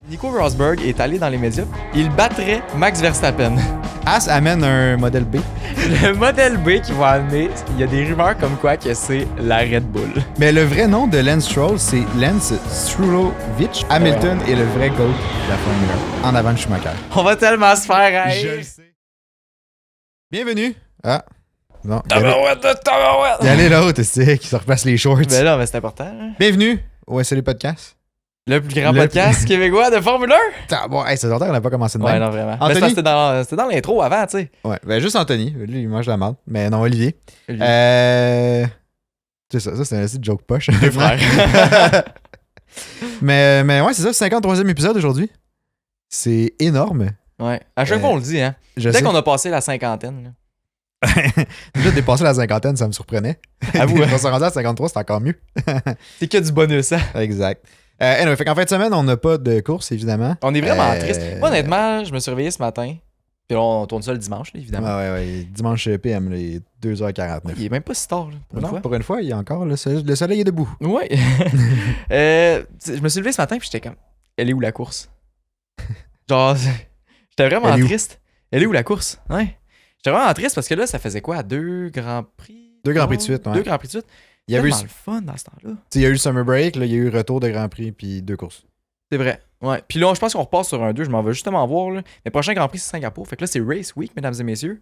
Nico Rosberg est allé dans les médias. Il battrait Max Verstappen. As amène un modèle B. Le modèle B qui va amener, il y a des rumeurs comme quoi que c'est la Red Bull. Mais le vrai nom de Lance Stroll, c'est Lance Strulovich. Hamilton est le vrai GOAT de la Formule 1, en avant de Schumacher. On va tellement se faire Je le sais. Bienvenue. Ah. Non. Tabarouette de tabarouette! Il y a l'autre, c'est qui se repasse les shorts. Ben là, mais c'est important. Hein? Bienvenue au SLE Podcast. Le plus grand podcast québécois de Formule 1? Ah, bon, hey, ça fait longtemps qu'on n'a pas commencé de Ouais, même. non, vraiment. Anthony? Mais c'était dans l'intro avant, tu sais. Ouais, ben juste Anthony. Lui, il mange de la merde. Mais non, Olivier. Lui. C'est ça, c'est un petit joke poche. Deux frères. mais ouais, c'est ça, 53e épisode aujourd'hui. C'est énorme. Ouais. À chaque fois, on le dit, hein. Je Dès sais. qu'on a passé la cinquantaine, là. Déjà, dépasser la cinquantaine, ça me surprenait. Avoue, hein. Quand on s'est rendu à 53, c'est encore mieux. C'est que du bonus, hein. Exact. Anyway, fait qu'en fin de semaine, on n'a pas de course, évidemment. On est vraiment triste. Moi, honnêtement, je me suis réveillé ce matin. Puis là, on tourne ça le dimanche, là, évidemment. Ouais. Dimanche PM, là, il est 2h49. Il est même pas si tard, là, pour une fois. Pour une fois, il y a encore le soleil est debout. Ouais. Je me suis levé ce matin, puis j'étais comme, elle est où la course? Genre, j'étais vraiment Elle est où? triste. Elle est où la course? Ouais. J'étais vraiment triste parce que là, ça faisait quoi? 2 Grands Prix? 2 Grands Prix de suite, ouais. 2 Grands Prix de suite. Il y a eu, Tellement le fun dans ce temps-là. il y a eu le Summer Break, là, il y a eu retour de Grand Prix, puis 2 courses. C'est vrai. Ouais. Puis là, je pense qu'on repart sur un 2. Je m'en vais justement voir. Là. Le prochain Grand Prix, c'est Singapour. Fait que là, c'est Race Week, mesdames et messieurs.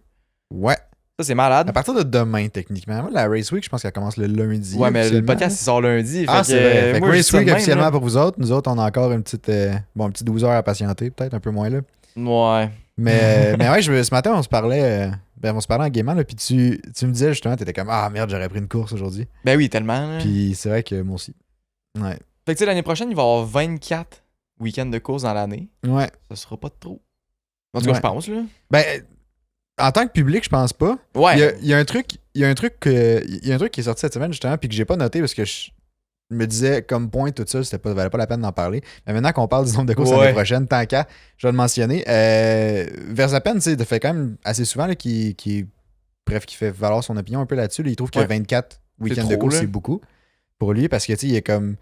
Ouais. Ça, c'est malade. À partir de demain, techniquement. Moi, la Race Week, je pense qu'elle commence le lundi. Ouais, mais le officiellement. podcast, il sort lundi. Ah, fait c'est vrai. Fait que moi, je dis Race ça de Week même, officiellement là. pour vous autres. Nous autres, on a encore un petit 12 heures à patienter, peut-être un peu moins là. Ouais. Mais ouais, ce matin, on se parlait en gamant, là, puis tu me disais justement, t'étais comme, ah merde, j'aurais pris une course aujourd'hui. Ben oui, tellement. Là. Puis c'est vrai que moi aussi. Ouais. Fait que tu sais, l'année prochaine, il va y avoir 24 week-ends de course dans l'année. Ouais. Ça sera pas de trop. En tout cas, Ouais. je pense, là. Ben, en tant que public, je pense pas. Ouais. Il y a un truc qui est sorti cette semaine, justement, puis que j'ai pas noté parce que je me disais, comme point, tout ça, ça valait pas la peine d'en parler. Mais maintenant qu'on parle du nombre de courses Ouais. l'année prochaine, tant qu'à, je vais le mentionner. Verstappen, tu sais, il fait quand même assez souvent là, qui fait valoir son opinion un peu là-dessus. Là. Il trouve que Ouais. 24 week-ends trop, de course, là. c'est beaucoup pour lui parce que, tu sais, il est comme.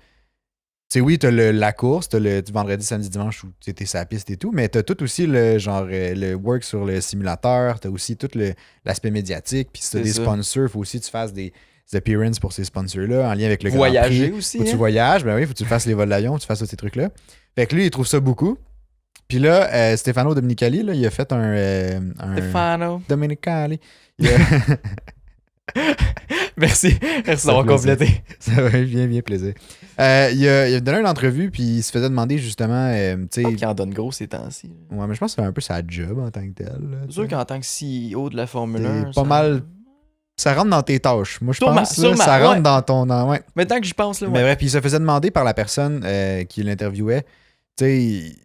Tu sais, oui, t'as la course, t'as le vendredi, samedi, dimanche où t'es sur la piste et tout, mais t'as tout aussi le genre le work sur le simulateur, t'as aussi tout l'aspect médiatique, puis si t'as C'est des ça. sponsors, faut aussi que tu fasses des appearances pour ces sponsors-là en lien avec le Voyager Grand Prix. aussi. Faut que tu hein. voyages, ben oui, faut que tu fasses les vols d'avion, faut que tu fasses tous ces trucs-là. Fait que lui, il trouve ça beaucoup. Puis là, Stefano Domenicali, là, il a fait un Stefano. Domenicali. Il a- Merci d'avoir plaisir. complété. Ça va bien plaisir. Il a donné une entrevue, puis il se faisait demander justement, tu sais. Qui en donne gros ces temps-ci. là. Ouais, mais je pense que c'est un peu sa job en tant que tel. là, C'est sûr qu'en tant que CEO de la Formule C'est 1. pas ça- mal. Ça rentre dans tes tâches. Moi, je Sûrement, pense. là, sûrement, ça rentre ouais. dans ton. Ouais. Mais tant que j'y pense, là, Mais ouais. bref, puis il se faisait demander par la personne qui l'interviewait, tu sais,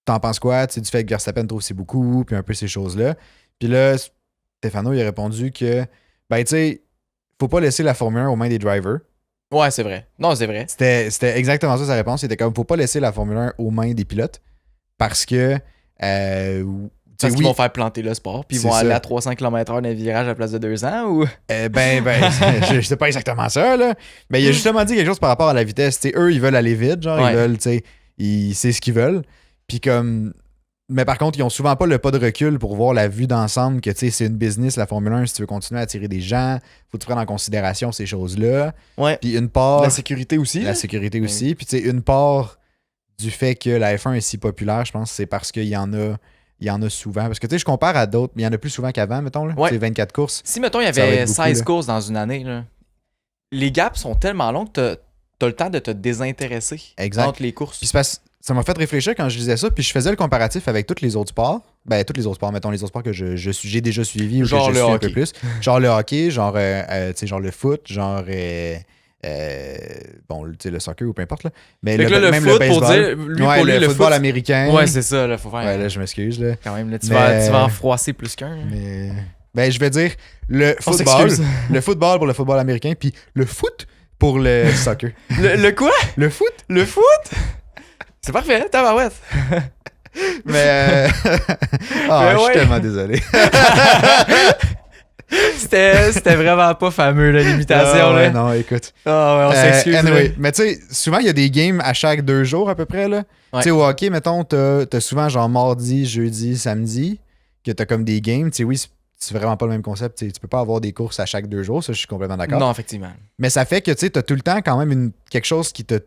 t'en penses quoi, tu sais, du fait que Verstappen trouve c'est beaucoup, puis un peu ces choses-là. Puis là, Stefano, il a répondu que, ben, tu sais, faut pas laisser la Formule 1 aux mains des drivers. Ouais, c'est vrai. Non, c'est vrai. C'était exactement ça sa réponse. C'était comme, faut pas laisser la Formule 1 aux mains des pilotes parce que, tu sais, Parce qu'ils oui, vont faire planter le sport, puis ils C'est vont aller ça. à 300 km/h dans les virages à la place de 2 ans, ou... je sais pas exactement ça, là. Mais il a justement dit quelque chose par rapport à la vitesse. Tu sais, eux, ils veulent aller vite, genre, Ouais. ils veulent, tu sais, c'est ce qu'ils veulent. Puis comme. Mais par contre, ils ont souvent pas le pas de recul pour voir la vue d'ensemble que, tu sais, c'est une business, la Formule 1, si tu veux continuer à attirer des gens, faut que tu prennes en considération ces choses-là. Ouais. Puis une part. La sécurité aussi. La là. sécurité aussi. Puis, tu sais, une part du fait que la F1 est si populaire, je pense, c'est parce qu'il y en a souvent. Parce que, tu sais, je compare à d'autres, mais il y en a plus souvent qu'avant, mettons, là. Ouais. Tu sais, 24 courses. Si, mettons, il y Ça va avait être beaucoup, 16 là. courses dans une année, là, les gaps sont tellement longs que t'as le temps de te désintéresser Exact. entre les courses. Puis c'est parce- ça m'a fait réfléchir quand je disais ça, puis je faisais le comparatif avec tous les autres sports. Ben, tous les autres sports, mettons les autres sports que j'ai déjà suivis ou Genre que je le suis un hockey. peu plus. Genre le hockey, genre, tu sais, genre le foot, genre, bon, tu sais, le soccer ou peu importe, là. Mais Fait que là, le même foot, le pour baseball. dire, lui, Ouais, pour lui, le le football foot, américain. ouais, c'est ça, là, faut faire. Ouais, là, je m'excuse, là. Quand même, là, tu Mais- vas en froisser plus qu'un. là. Mais, ben, je vais dire le On football. s'excuse. Le football pour le football américain, puis le foot pour le soccer. Le quoi? Le foot? Le foot? C'est parfait, tabarouette. Mais. Ah, Mais je suis ouais. tellement désolé. c'était vraiment pas fameux, là, l'imitation. Ah, là. ouais, non, écoute. Ah ouais, on s'excuse. Anyway, là. mais tu sais, souvent, il y a des games à chaque 2 jours à peu près. Là. Ouais. Tu sais, au hockey, mettons, t'as souvent genre mardi, jeudi, samedi, que t'as comme des games. Tu sais, oui, c'est vraiment pas le même concept. Tu peux pas avoir des courses à chaque 2 jours, ça, je suis complètement d'accord. Non, effectivement. Mais ça fait que tu sais, t'as tout le temps quand même quelque chose qui te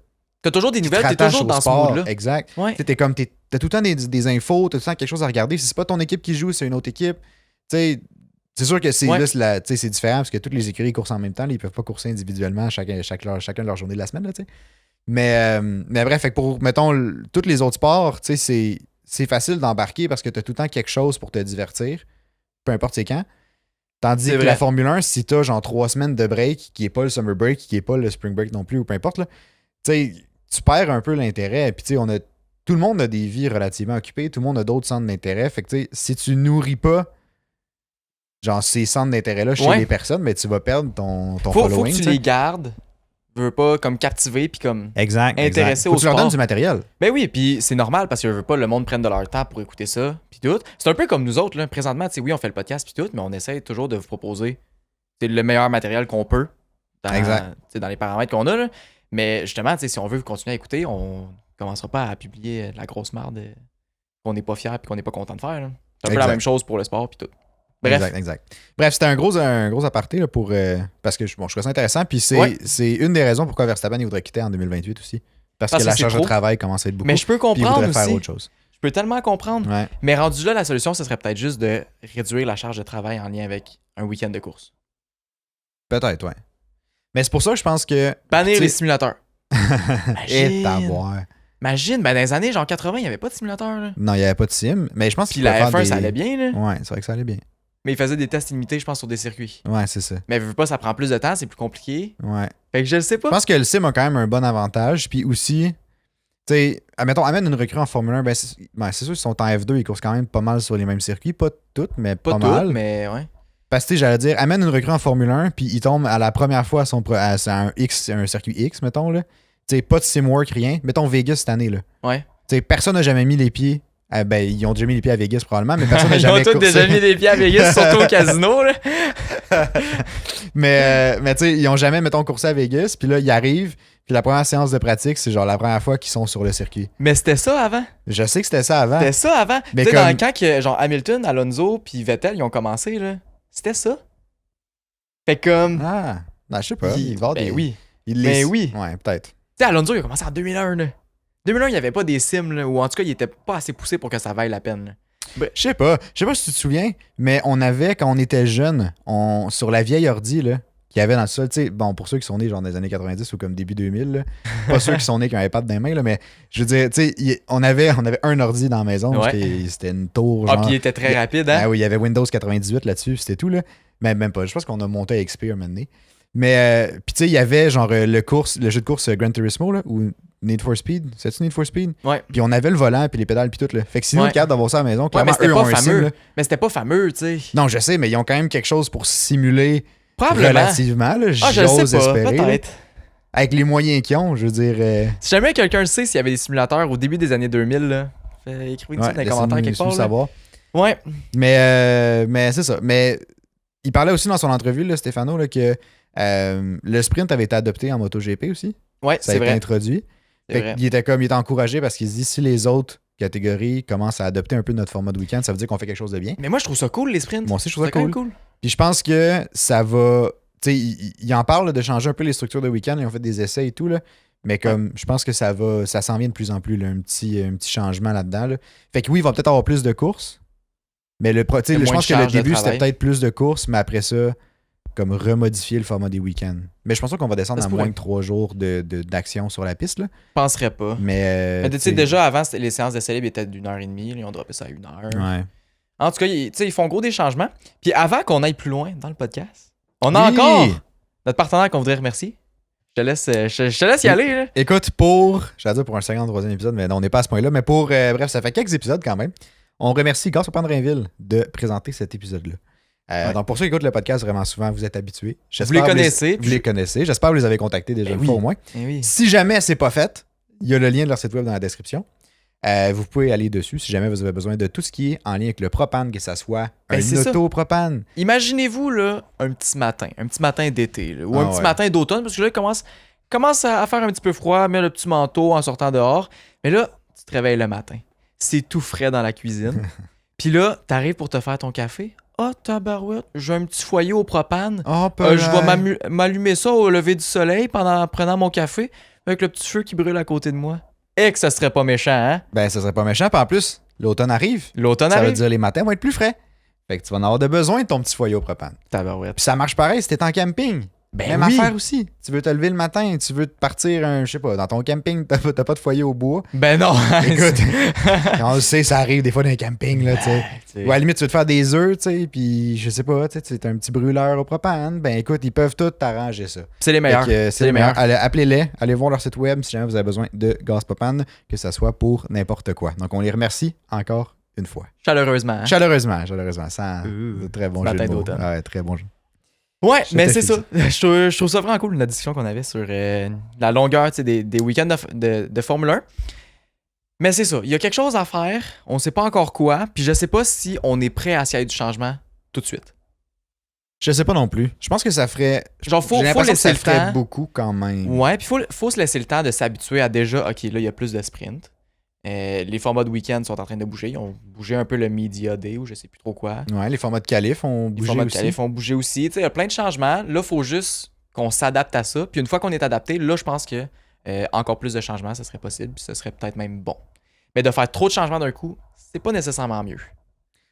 T'as toujours des nouvelles, t'es rattache toujours au dans sport. ce mood-là. Exact. Ouais. Tu sais, t'as tout le temps des infos, t'as tout le temps quelque chose à regarder. Si c'est pas ton équipe qui joue, c'est une autre équipe. Tu sais, c'est sûr que c'est Ouais. là, tu sais, c'est différent parce que toutes les écuries courent en même temps. Là, ils peuvent pas courser individuellement chacun de leur journée de la semaine. Là, tu sais. Mais bref, fait que pour, mettons, tous les autres sports, tu sais, c'est facile d'embarquer parce que t'as tout le temps quelque chose pour te divertir, peu importe c'est quand. Tandis C'est que vrai. la Formule 1, si t'as genre 3 semaines de break, qui est pas le summer break, qui est pas le spring break non plus, ou peu importe, là, tu sais, tu perds un peu l'intérêt. Puis tu sais, tout le monde a des vies relativement occupées, tout le monde a d'autres centres d'intérêt. Fait que tu sais, si tu nourris pas genre ces centres d'intérêt-là chez Ouais. les personnes, mais tu vas perdre ton Faut following. que tu tu sais. les gardes. Veux pas comme captiver puis comme. Exact. intéressés Faut au que tu leur donnes sport. du matériel. Ben oui, puis c'est normal parce que je veux pas le monde prenne de leur temps pour écouter ça puis tout. C'est un peu comme nous autres là. Présentement, tu sais, oui, on fait le podcast puis tout, mais on essaie toujours de vous proposer le meilleur matériel qu'on peut Exact. tu sais, dans les paramètres qu'on a là. Mais justement, tu sais, si on veut continuer à écouter, on commencera pas à publier de la grosse merde qu'on n'est pas fier puis qu'on n'est pas content de faire. là. C'est un peu la Exact. même chose pour le sport puis tout. Bref. Exact. Bref, c'était un gros aparté là, pour parce que je trouve ça intéressant. Puis Ouais. c'est une des raisons pourquoi Verstappen il voudrait quitter en 2028 aussi. Parce Parce que que la c'est charge de trop. travail commence à être beaucoup. Mais je peux Puis il comprendre voudrait faire aussi. autre chose. Je peux tellement comprendre. Ouais. Mais rendu là, la solution, ce serait peut-être juste de réduire la charge de travail en lien avec un week-end de course. Peut-être, ouais. Mais c'est pour ça que je pense que. Bannir Tu les sais- simulateurs. Et t'avoir. Imagine, ben dans les années genre 80, il n'y avait pas de simulateur. Là. Non, il n'y avait pas de sim. Mais je pense Puis qu'il la pouvait F1, faire des... ça allait bien. Là. Ouais, c'est vrai que ça allait bien. Mais ils faisaient des tests limités, je pense, sur des circuits. Ouais, c'est ça. Mais veux pas, ça prend plus de temps, c'est plus compliqué. Ouais. Fait que je le sais Je pas. pense que le sim a quand même un bon avantage. Puis aussi, tu sais, admettons, amène une recrue en Formule 1. Ben, c'est sûr qu'ils sont en F2, ils courent quand même pas mal sur les mêmes circuits. Pas toutes, mais pas, Pas tout, mal. mais ouais. Parce que tu sais, j'allais dire, amène une recrue en Formule 1, puis il tombe à la première fois à un circuit X, mettons, là. Tu sais, pas de simwork, rien. Mettons Vegas cette année, là. Ouais. Tu sais, personne n'a jamais mis les pieds. Ben, ils ont déjà mis les pieds à Vegas probablement, mais personne n'a Ils ont jamais tous coursé. déjà mis des pieds à Vegas, surtout au casino. Là. mais tu sais, ils ont jamais, mettons, coursé à Vegas, puis là, ils arrivent, puis la première séance de pratique, c'est genre la première fois qu'ils sont sur le circuit. Mais c'était ça avant. Je sais que c'était ça avant. C'était ça avant. Mais Tu sais, comme- quand que, genre Hamilton, Alonso puis Vettel, ils ont commencé, là. C'était ça. Fait que comme. Ah, non, je sais pas. Il va y avoir ben des... oui. il Ben les- oui. Ouais, peut-être. Tu sais, Alonso, il a commencé en 2001, là. 2001, il n'y avait pas des sims, là, ou en tout cas, il était pas assez poussé pour que ça vaille la peine. Là. Je sais pas si tu te souviens, mais on avait, quand on était jeune, sur la vieille ordi, là, qu'il y avait dans le sol, tu sais, bon, pour ceux qui sont nés genre dans les années 90 ou comme début 2000, là, pas ceux qui sont nés avec un iPad dans les mains, là, mais je veux dire, tu sais, on avait un ordi dans la maison, Ouais. c'était une tour, Ah, genre. puis il était très rapide, hein? Ah oui, il y avait Windows 98 là-dessus, c'était tout, là. Mais même pas, je pense qu'on a monté à XP un moment donné. Mais, puis tu sais, il y avait genre le jeu de course Gran Turismo, là, ou Need for Speed, c'est-tu Need for Speed? Ouais. Puis on avait le volant, puis les pédales, puis tout, là. Fait que si nous, on Ouais. est capable d'avoir ça à la maison, Ouais, clairement, mais c'était eux ont pas un sim, fameux. là. Mais c'était pas fameux, tu sais. Non, je sais, mais ils ont quand même quelque chose pour simuler Probablement. relativement, là, Ah, je le j'ose sais pas. espérer. là. Peut-être. Avec les moyens qu'ils ont, je veux dire... Si jamais quelqu'un sait s'il y avait des simulateurs au début des années 2000, là, écrivez-nous ça dans les commentaires quelque part. laissez-nous là. savoir. Ouais. Mais c'est ça. Mais il parlait aussi dans son entrevue, là, Stefano, là, que le sprint avait été adopté en MotoGP aussi. Ouais, Ça a c'est été vrai. introduit. C'est vrai. Il était encouragé parce qu'il se dit si les autres catégories commencent à adopter un peu notre format de week-end, ça veut dire qu'on fait quelque chose de bien. Mais moi, je trouve ça cool, les sprints. Moi aussi, je trouve ça C'est quand même cool. cool. Puis je pense que ça va. Tu sais, il en parle là, de changer un peu les structures de week-end. Ils ont fait des essais et tout. Là. Mais comme je pense que ça s'en vient de plus en plus, là, un petit changement là-dedans. Là. Fait que oui, il va peut-être avoir plus de courses. Mais tu sais, moins je pense de que le charge de début, c'était travail. peut-être plus de courses, mais après ça, comme remodifier le format des week-ends. Mais je pense pas qu'on va descendre Ça à se moins pourrait. de 3 jours d'action sur la piste. Là. Je penserais pas. Mais Mais tu sais, déjà, avant, les séances d'essai libres étaient d'1h30. Là, ils ont droppé ça à 1 heure. Ouais. En tout cas, tu sais, ils font gros des changements. Puis avant qu'on aille plus loin dans le podcast, on a Oui. encore notre partenaire qu'on voudrait remercier. Je te laisse y aller. Là. Écoute, j'allais dire pour un 53e épisode, mais non, on n'est pas à ce point-là. Mais bref, ça fait quelques épisodes quand même. On remercie Gaz Pandrinville de présenter cet épisode-là. Ouais. Donc, pour ceux qui écoutent le podcast vraiment souvent, vous êtes habitués. Vous les connaissez. Vous les connaissez. J'espère que vous les avez contactés déjà Ben une oui. fois au moins. Eh oui. Si jamais c'est pas fait, il y a le lien de leur site web dans la description. Vous pouvez aller dessus si jamais vous avez besoin de tout ce qui est en lien avec le propane, que ça soit Ben, c'est un ça. auto-propane. Imaginez-vous là, un petit matin d'été, là, ou un Ah petit ouais. matin d'automne, parce que là, il commence à faire un petit peu froid, mets le petit manteau en sortant dehors. Mais là, tu te réveilles le matin. C'est tout frais dans la cuisine. Puis là, t'arrives pour te faire ton café. Ah, tabarouette, j'ai un petit foyer au propane. Oh, Je vais m'allumer ça au lever du soleil en prenant mon café avec le petit feu qui brûle à côté de moi. Et que ça serait pas méchant, hein? Ben, ça serait pas méchant. Puis en plus, l'automne arrive. L'automne Ça veut arrive. dire les matins vont être plus frais. Fait que tu vas en avoir de besoin de ton petit foyer au propane. Tabarouette. Puis ça marche pareil si t'es en camping. Ben Même oui. affaire aussi. Tu veux te lever le matin, tu veux te partir, je sais pas, dans ton camping, t'as pas de foyer au bois. Ben non. Écoute, on le sait, ça arrive des fois dans les campings, là, tu sais. Ou à la limite, tu veux te faire des œufs, tu sais, puis je sais pas, tu sais, un petit brûleur au propane. Ben écoute, ils peuvent tout t'arranger ça. C'est les meilleurs. Fait que, c'est les meilleurs. Appelez-les, allez voir leur site web si jamais vous avez besoin de gaz propane, que ça soit pour n'importe quoi. Donc on les remercie encore une fois. Chaleureusement. Hein? Chaleureusement. Ça, Ouh, très bon matin jeu de mots. d'automne. Ouais, très bon jeu. Ouais, Je mais te c'est ça. félicite. Je trouve ça vraiment cool, la discussion qu'on avait sur la longueur des week-ends de Formule 1. Mais c'est ça, il y a quelque chose à faire, on sait pas encore quoi, puis je sais pas si on est prêt à essayer du changement tout de suite. Je sais pas non plus. Je pense que ça ferait. Genre, J'ai faut l'impression que laisser ça le ferait temps. beaucoup quand même. Ouais, puis faut se laisser le temps de s'habituer à déjà, ok, là, il y a plus de sprint. Les formats de week-end sont en train de bouger. Ils ont bougé un peu le Media Day ou je sais plus trop quoi. Ouais, les formats de qualif ont Les bougé formats de aussi. qualif ont bougé aussi. Tu sais, il y a plein de changements. Là, il faut juste qu'on s'adapte à ça. Puis une fois qu'on est adapté, là, je pense que encore plus de changements, ça serait possible. Puis ce serait peut-être même bon. Mais de faire trop de changements d'un coup, c'est pas nécessairement mieux.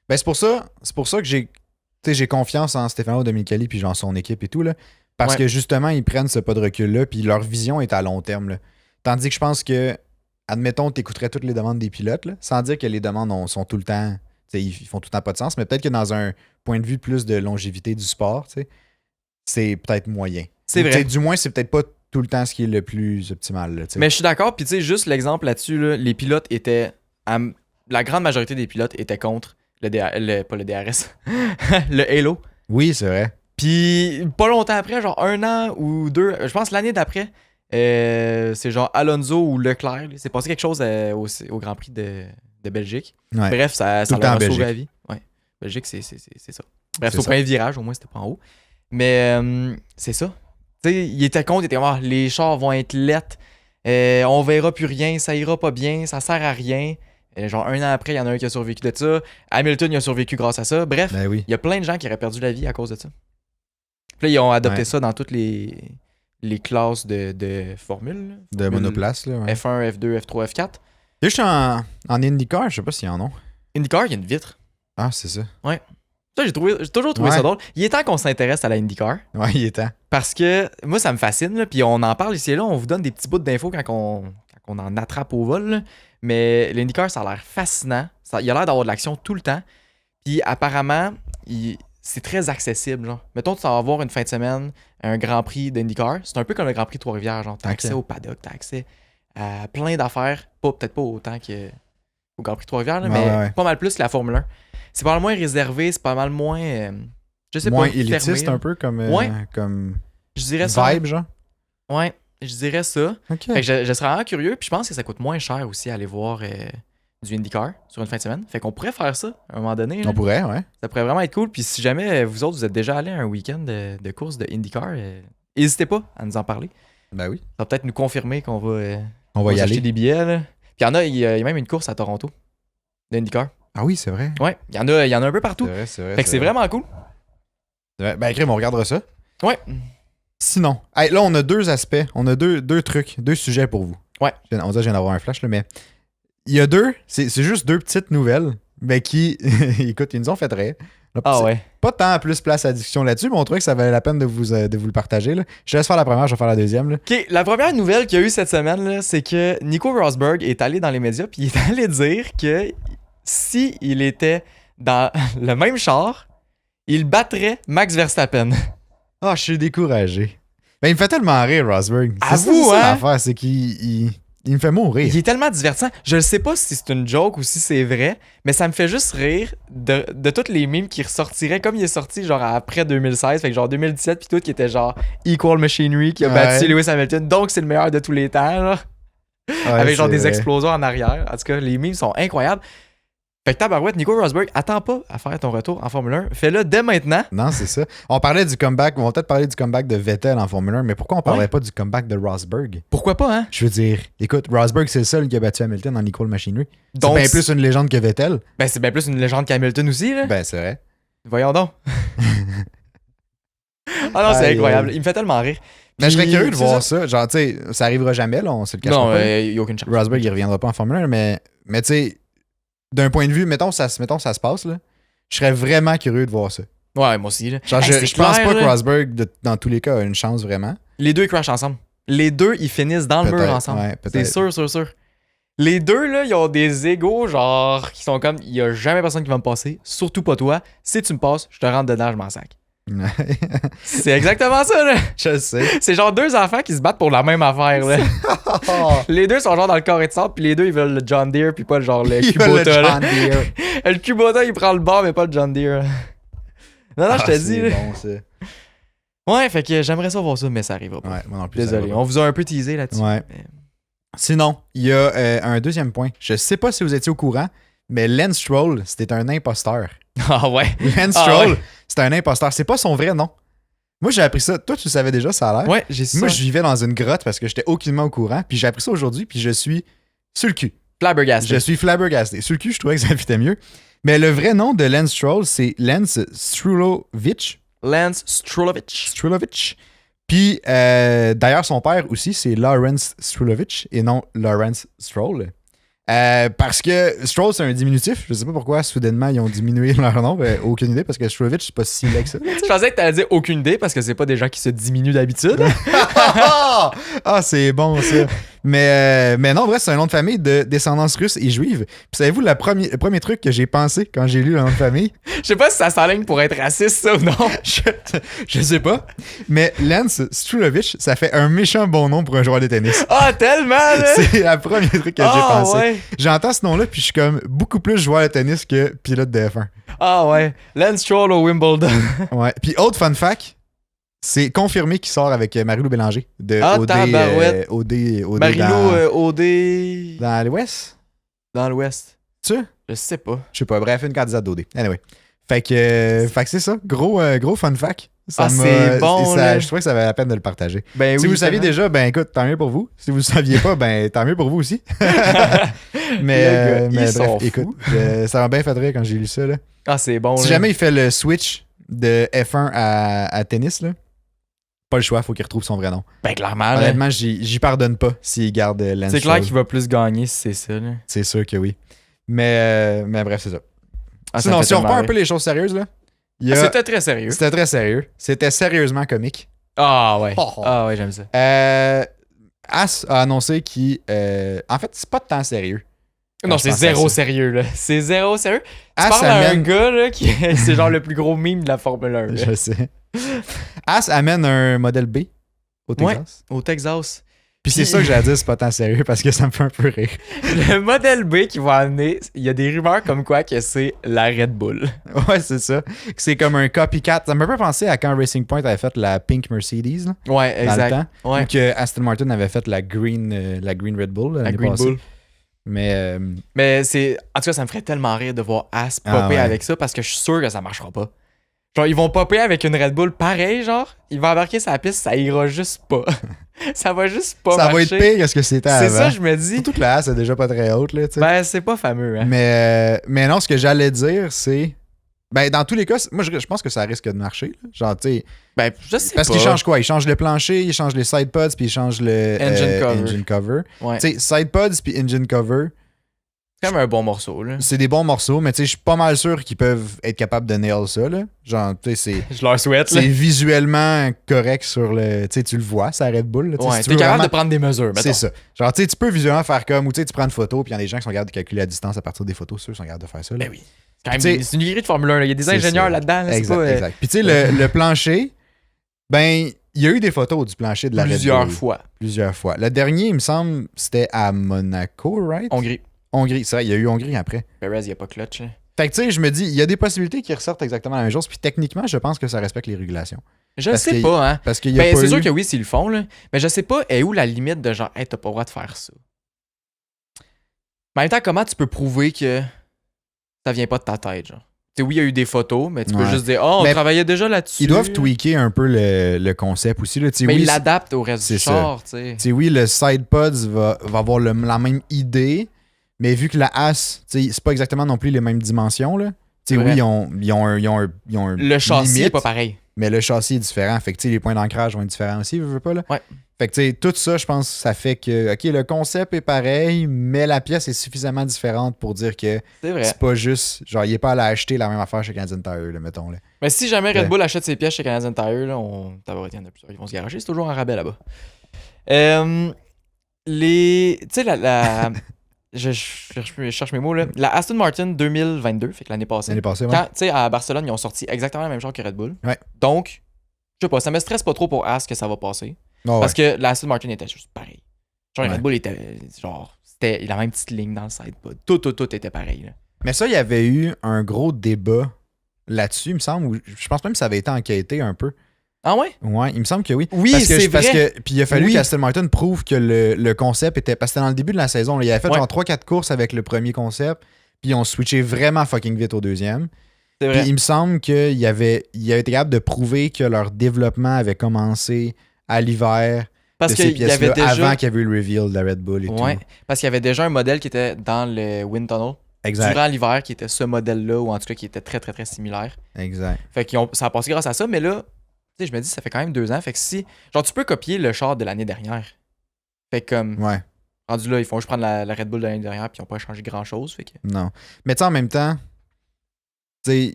Ben, c'est pour ça que j'ai confiance en Stefano Domenicali puis genre son équipe et tout, là. Parce Ouais. que justement, ils prennent ce pas de recul-là, puis leur vision est à long terme, là. Tandis que je pense que, admettons, tu écouterais toutes les demandes des pilotes, là, sans dire que les demandes sont tout le temps. Ils font tout le temps pas de sens, mais peut-être que dans un point de vue plus de longévité du sport, c'est peut-être moyen. C'est Ou, vrai. t'sais, du moins, c'est peut-être pas tout le temps ce qui est le plus optimal. Là, Mais je suis d'accord. Puis tu sais, juste l'exemple là-dessus, là, les pilotes étaient. La grande majorité des pilotes étaient contre pas le DRS, le Halo. Oui, c'est vrai. Puis pas longtemps après, genre un an ou deux, je pense l'année d'après, c'est genre Alonso ou Leclerc. C'est passé quelque chose au Grand Prix de Belgique. Ouais. Bref, ça Tout le leur temps a en sauvé Belgique. la vie. Ouais. Belgique, c'est ça. Bref, C'est c'est au ça. premier virage, au moins c'était pas en haut. Mais c'est ça. Tu sais, il était contre, il était comme, les chars vont être lettres, on verra plus rien, ça ira pas bien, ça sert à rien. Genre un an après, il y en a un qui a survécu de ça. Hamilton, il a survécu grâce à ça. Bref, Ben oui. il y a plein de gens qui auraient perdu la vie à cause de ça. Puis là, ils ont adopté Ouais. ça dans toutes les classes de formules. De monoplace, là. Ouais. F1, F2, F3, F4. Et juste en IndyCar, je sais pas s'il y en a. IndyCar, il y a une vitre. Ah, c'est ça. Ça, j'ai toujours trouvé Ouais. ça drôle. Il est temps qu'on s'intéresse à la IndyCar. Ouais, il est temps. Parce que moi, ça me fascine. Là, puis on en parle ici et là. On vous donne des petits bouts d'infos quand on en attrape au vol. Là. Mais l'IndyCar, ça a l'air fascinant. Il a l'air d'avoir de l'action tout le temps. Puis apparemment, c'est très accessible. Genre. Mettons, tu vas avoir une fin de semaine, un Grand Prix d'IndyCar. C'est un peu comme le Grand Prix de Trois-Rivières. Genre, t'as Ok. accès au paddock, t'as accès à plein d'affaires. Peut-être pas autant qu'au Grand Prix de Trois-Rivières, là, Ouais, mais ouais. pas mal plus que la Formule 1. C'est pas mal moins réservé, c'est pas mal moins. Je sais Moins pas. élitiste fermé, là. un peu comme, Ouais. comme Je dirais ça. vibe, genre. Ouais, je dirais ça. Ok. Fait que je serais vraiment curieux, puis je pense que ça coûte moins cher aussi aller voir du IndyCar sur une fin de semaine. Fait qu'on pourrait faire ça à un moment donné. là. On pourrait, ouais. Ça pourrait vraiment être cool. Puis si jamais vous autres, vous êtes déjà allés à un week-end de course de IndyCar, n'hésitez pas à nous en parler. Ben oui. Ça va peut-être nous confirmer qu'on va, On va y acheter aller. des billets. Là. Puis il y a même une course à Toronto de IndyCar. Ah oui, c'est vrai. Ouais, il y en a un peu partout. C'est vrai, c'est vrai. Fait que c'est vraiment cool. vrai. Ben, crème, on regardera ça. Ouais. Sinon, hey, là, on a deux aspects. On a deux trucs, deux sujets pour vous. Ouais. On dirait que je viens d'avoir un flash, là, mais il y a c'est juste deux petites nouvelles, mais qui, écoute, ils nous ont fait rire. Là, Ah c'est ouais. Pas tant plus place à la discussion là-dessus, mais on trouvait que ça valait la peine de vous le partager. Là. Je laisse faire la première, je vais faire la deuxième. Là. OK, la première nouvelle qu'il y a eu cette semaine, là, c'est que Nico Rosberg est allé dans les médias puis il est allé dire que si il était dans le même char, il battrait Max Verstappen. Ah, je suis découragé. Ben, il me fait tellement rire, Rosberg. Avoue, ça hein? l'affaire, c'est qu'il me fait mourir. Il est tellement divertissant. Je ne sais pas si c'est une joke ou si c'est vrai, mais ça me fait juste rire de toutes les mimes qui ressortiraient comme il est sorti genre après 2016, fait que genre 2017 puis tout qui était genre Equal Machinery qui a Ouais. battu Lewis Hamilton, donc c'est le meilleur de tous les temps. Genre. avec genre c'est des vrai. explosions en arrière. En tout cas, les memes sont incroyables. Fait que tabarouette, Nico Rosberg, attends pas à faire ton retour en Formule 1. Fais-le dès maintenant. Non, c'est ça. On parlait du comeback, on va peut-être parler du comeback de Vettel en Formule 1, mais pourquoi on parlerait pas du comeback de Rosberg? Pourquoi pas, hein? Je veux dire, écoute, Rosberg, c'est le seul qui a battu Hamilton en Equal Machinery. C'est Donc, bien plus une légende que Vettel. Ben, c'est bien plus une légende qu'Hamilton aussi, là. Ben, c'est vrai. Voyons donc. Ah non, c'est Aïe, incroyable. aïe. Il me fait tellement rire. Mais je serais Puis, curieux de c'est voir ça. Genre, tu sais, ça arrivera jamais, là, on se le cache Non, pas. il n'y a aucune chance. Rosberg, il reviendra pas en Formule 1, mais tu sais, d'un point de vue, mettons ça se passe, là, je serais vraiment curieux de voir ça. Ouais, moi aussi. Là. Genre, Hey, c'est je pense clair, pas que là. Rosberg, dans tous les cas, a une chance vraiment. Les deux, ils crashent ensemble. Les deux, ils finissent dans le mur Peut-être, ensemble. ouais, C'est peut-être. sûr. Les deux, là, ils ont des égos, genre, qui sont comme, il y a jamais personne qui va me passer, surtout pas toi. Si tu me passes, je te rentre dedans, je m'en sac. C'est exactement ça, là. Je sais. C'est genre deux enfants qui se battent pour la même affaire, là. Les deux sont genre dans le carré de sable, puis les deux, ils veulent le John Deere, puis pas le genre le Il veut le Kubota, là. John Deere. Le Kubota, il prend le bord, mais pas le John Deere. Non, je te dis, c'est là. bon, ça. Ouais, fait que j'aimerais ça voir ça, mais ça arrivera pas. Ouais, moi non plus. ça Désolé, va pas. on vous a un peu teasé là-dessus. Ouais. mais- Sinon, il y a un deuxième point. Je sais pas si vous étiez au courant, mais Lance Stroll, c'était un imposteur. Ah ouais. Lance Ah Stroll, ouais. c'était un imposteur. C'est pas son vrai nom. Moi, j'ai appris ça. Toi, tu le savais déjà, ça a l'air. Ouais, j'ai su Moi, ça. je vivais dans une grotte parce que j'étais aucunement au courant. Puis j'ai appris ça aujourd'hui, puis je suis sur le cul. Flabbergasté. Je suis flabbergasté. Sur le cul, je trouvais que ça fitait mieux. Mais le vrai nom de Lance Stroll, c'est Lance Strulovich. Lance Strulovich. Strulovich. Puis, d'ailleurs, son père aussi, c'est Lawrence Strulovich et non Lawrence Stroll. Parce que Stroll, c'est un diminutif. Je sais pas pourquoi, soudainement, ils ont diminué leur nom. Aucune idée, parce que Strulovich, c'est pas si laid que ça. Je pensais que t'allais dire aucune idée parce que c'est pas des gens qui se diminuent d'habitude. Ah, c'est bon, ça. Mais non, en vrai, c'est un nom de famille de descendance russe et juive. Puis savez-vous, le premier truc que j'ai pensé quand j'ai lu le nom de famille? Je sais pas si ça s'enligne pour être raciste, ça ou non. Je sais pas. Mais Lance Strulovich, ça fait un méchant bon nom pour un joueur de tennis. Ah, tellement, là! C'est le premier truc que j'ai Ah, pensé. ouais. J'entends ce nom-là, puis je suis comme beaucoup plus joueur de tennis que pilote de F1. Ah, ouais. Lance Stroll au Wimbledon. Ouais. Puis autre fun fact, c'est confirmé qu'il sort avec Marie-Lou Bélanger de Ah, OD, tabarouette. OD Marilou dans, OD dans l'Ouest. dans l'Ouest. Tu sais? Je sais pas. Je sais pas. Bref, une candidate d'OD. Anyway. Fait que c'est ça. Gros fun fact. Ça Ah, m'a- c'est bon, et ça- là. Je trouvais que ça valait la peine de le partager. Ben Si oui, vous le saviez tellement. déjà, ben écoute, tant mieux pour vous. Si vous le saviez pas, ben tant mieux pour vous aussi. mais Le gars, mais ils sont bref, écoute, fous. ça m'a bien fait rire quand j'ai lu ça. Là. Ah, c'est bon, Si là. jamais il fait le switch de F1 à tennis, là, pas le choix, faut qu'il retrouve son vrai nom. Ben, clairement, là. Honnêtement, j'y pardonne pas s'il garde Lance C'est clair Stroll. qu'il va plus gagner si c'est ça, là. C'est sûr que oui. Mais bref, c'est ça. Ah, ça Sinon, me fait si on tellement reprend un rire. peu les choses sérieuses, là, il y Ah, a- c'était très sérieux. c'était très sérieux. C'était sérieusement comique. Ah, ouais. Oh, oh. Ah, ouais, j'aime ça. As a annoncé qu'il. En fait, c'est pas tant sérieux. Non, je c'est pense à zéro ça. sérieux, là. C'est zéro sérieux. Tu As parles à un amène. gars, là, qui c'est genre le plus gros meme de la Formule 1, là. Je sais. As amène un modèle B au Texas. Au Texas. Puis c'est ça que j'allais dire, c'est pas tant sérieux parce que ça me fait un peu rire. Le modèle B qui va amener, il y a des rumeurs comme quoi que c'est la Red Bull. Ouais, c'est ça. C'est comme un copycat. Ça m'a un peu pensé à quand Racing Point avait fait la Pink Mercedes là, Ouais, dans le exact. temps. Ouais. Ou que Aston Martin avait fait la Green Red Bull La l'année Green passée. Bull. Mais Mais c'est. En tout cas, ça me ferait tellement rire de voir As popper Ah ouais. avec ça parce que je suis sûr que ça marchera pas. Genre, ils vont popper avec une Red Bull pareil, genre. Il va embarquer sa piste, ça ira juste pas. Ça va juste pas ça va marcher. être pire que ce que c'était avant. C'est ça, je me dis. Surtout que la A, c'est déjà pas très haute, là, tu sais. Ben, c'est pas fameux, hein. Mais non, ce que j'allais dire, c'est. Ben, dans tous les cas, moi, je pense que ça risque de marcher. Là. Genre, tu sais. Ben, je sais Parce pas. qu'il change quoi? Il change le plancher, il change les side pods, puis il change le Engine cover. Ouais. Tu sais, side pods puis engine cover, C'est quand même un bon morceau, là. c'est des bons morceaux, mais tu sais, je suis pas mal sûr qu'ils peuvent être capables de nail ça, là. Genre, tu sais, Je leur souhaite, là. c'est visuellement correct sur le. Tu sais, tu le vois, ça Red Bull. Là, tu sais, Ouais, si tu t'es veux capable vraiment- de prendre des mesures, mettons. C'est ça. Genre, tu sais, tu peux visuellement faire comme, ou tu sais, tu prends une photo, puis il y a des gens qui sont capables de calculer la distance à partir des photos, ceux qui sont capables de faire ça. Là. Ben oui. C'est quand même T'sais, c'est une grille de Formule 1, là. Il y a des c'est ingénieurs ça. là-dedans, là. C'est Exact, pas, exact. Puis tu sais, le plancher, ben, il y a eu des photos du plancher de la Red plusieurs Bull. fois. Plusieurs fois. Le dernier, il me semble, c'était à Monaco, right? Hongrie. Hongrie, c'est vrai, il y a eu Hongrie après. Perez, il n'y a pas clutch, là. Fait que tu sais, je me dis, il y a des possibilités qui ressortent exactement la même chose, puis techniquement, je pense que ça respecte les régulations. Je Parce sais que- pas, hein. Parce qu'il y a Ben, pas c'est eu... sûr que oui, s'ils le font, là. Mais je sais pas, est où la limite de genre, hey, t'as pas le droit de faire ça. Mais en même temps, comment tu peux prouver que ça vient pas de ta tête, genre? Tu sais, oui, il y a eu des photos, mais tu peux juste dire, oh, on travaillait déjà là-dessus. Ils doivent tweaker un peu le concept aussi. Là. Mais oui, ils l'adaptent au reste du char, tu sais. Oui, le SidePods va avoir la même idée, mais vu que la As, c'est pas exactement non plus les mêmes dimensions, là. Oui, ils ont un le châssis limite, est pas pareil. Mais le châssis est différent. Fait que les points d'ancrage vont être différents aussi, je veux pas, là. Ouais. Fait que tout ça, je pense, ça fait que, OK, le concept est pareil, mais la pièce est suffisamment différente pour dire que c'est pas juste, genre, il est pas allé acheter la même affaire chez Canadian Tire, là, mettons. Là. Mais si jamais Red Bull achète ses pièces chez Canadian Tire, là, il y en a plusieurs qui vont se garager. C'est toujours un rabais là-bas. Tu sais, je cherche mes mots, là. La Aston Martin 2022, fait que l'année passée. Ouais. Tu sais, à Barcelone, ils ont sorti exactement la même chose que Red Bull. Ouais. Donc, je sais pas, ça me stresse pas trop pour As que ça va passer. Oh, parce que la Aston Martin était juste pareil. Genre, Ouais. Red Bull était, genre, c'était la même petite ligne dans le sidepod. Tout était pareil, là. Mais ça, il y avait eu un gros débat là-dessus, il me semble. Où, je pense même que ça avait été enquêté un peu. Ah ouais? Ouais, il me semble que oui. Oui, c'est vrai. Puis il a fallu qu'Aston Martin prouve que le concept était... Parce que c'était dans le début de la saison. Là, il avait fait genre 3-4 courses avec le premier concept, puis ils ont switché vraiment fucking vite au deuxième. C'est vrai. Puis il me semble qu'il avait été capable de prouver que leur développement avait commencé à l'hiver parce de ces pièces-là déjà... avant qu'il y avait eu le reveal de la Red Bull et tout. Parce qu'il y avait déjà un modèle qui était dans le Wind Tunnel. Exact. Durant l'hiver, qui était ce modèle-là, ou en tout cas qui était très, très, très similaire. Exact. Fait que ça a passé grâce à ça, mais là, tu sais, je me dis, ça fait quand même 2 ans. Fait que si. Genre, tu peux copier le char de l'année dernière. Fait que comme. Ouais. Rendu là, ils font juste prendre la Red Bull de l'année dernière, puis ils n'ont pas changé grand-chose. Fait que. Non. Mais tu sais, en même temps, tu sais,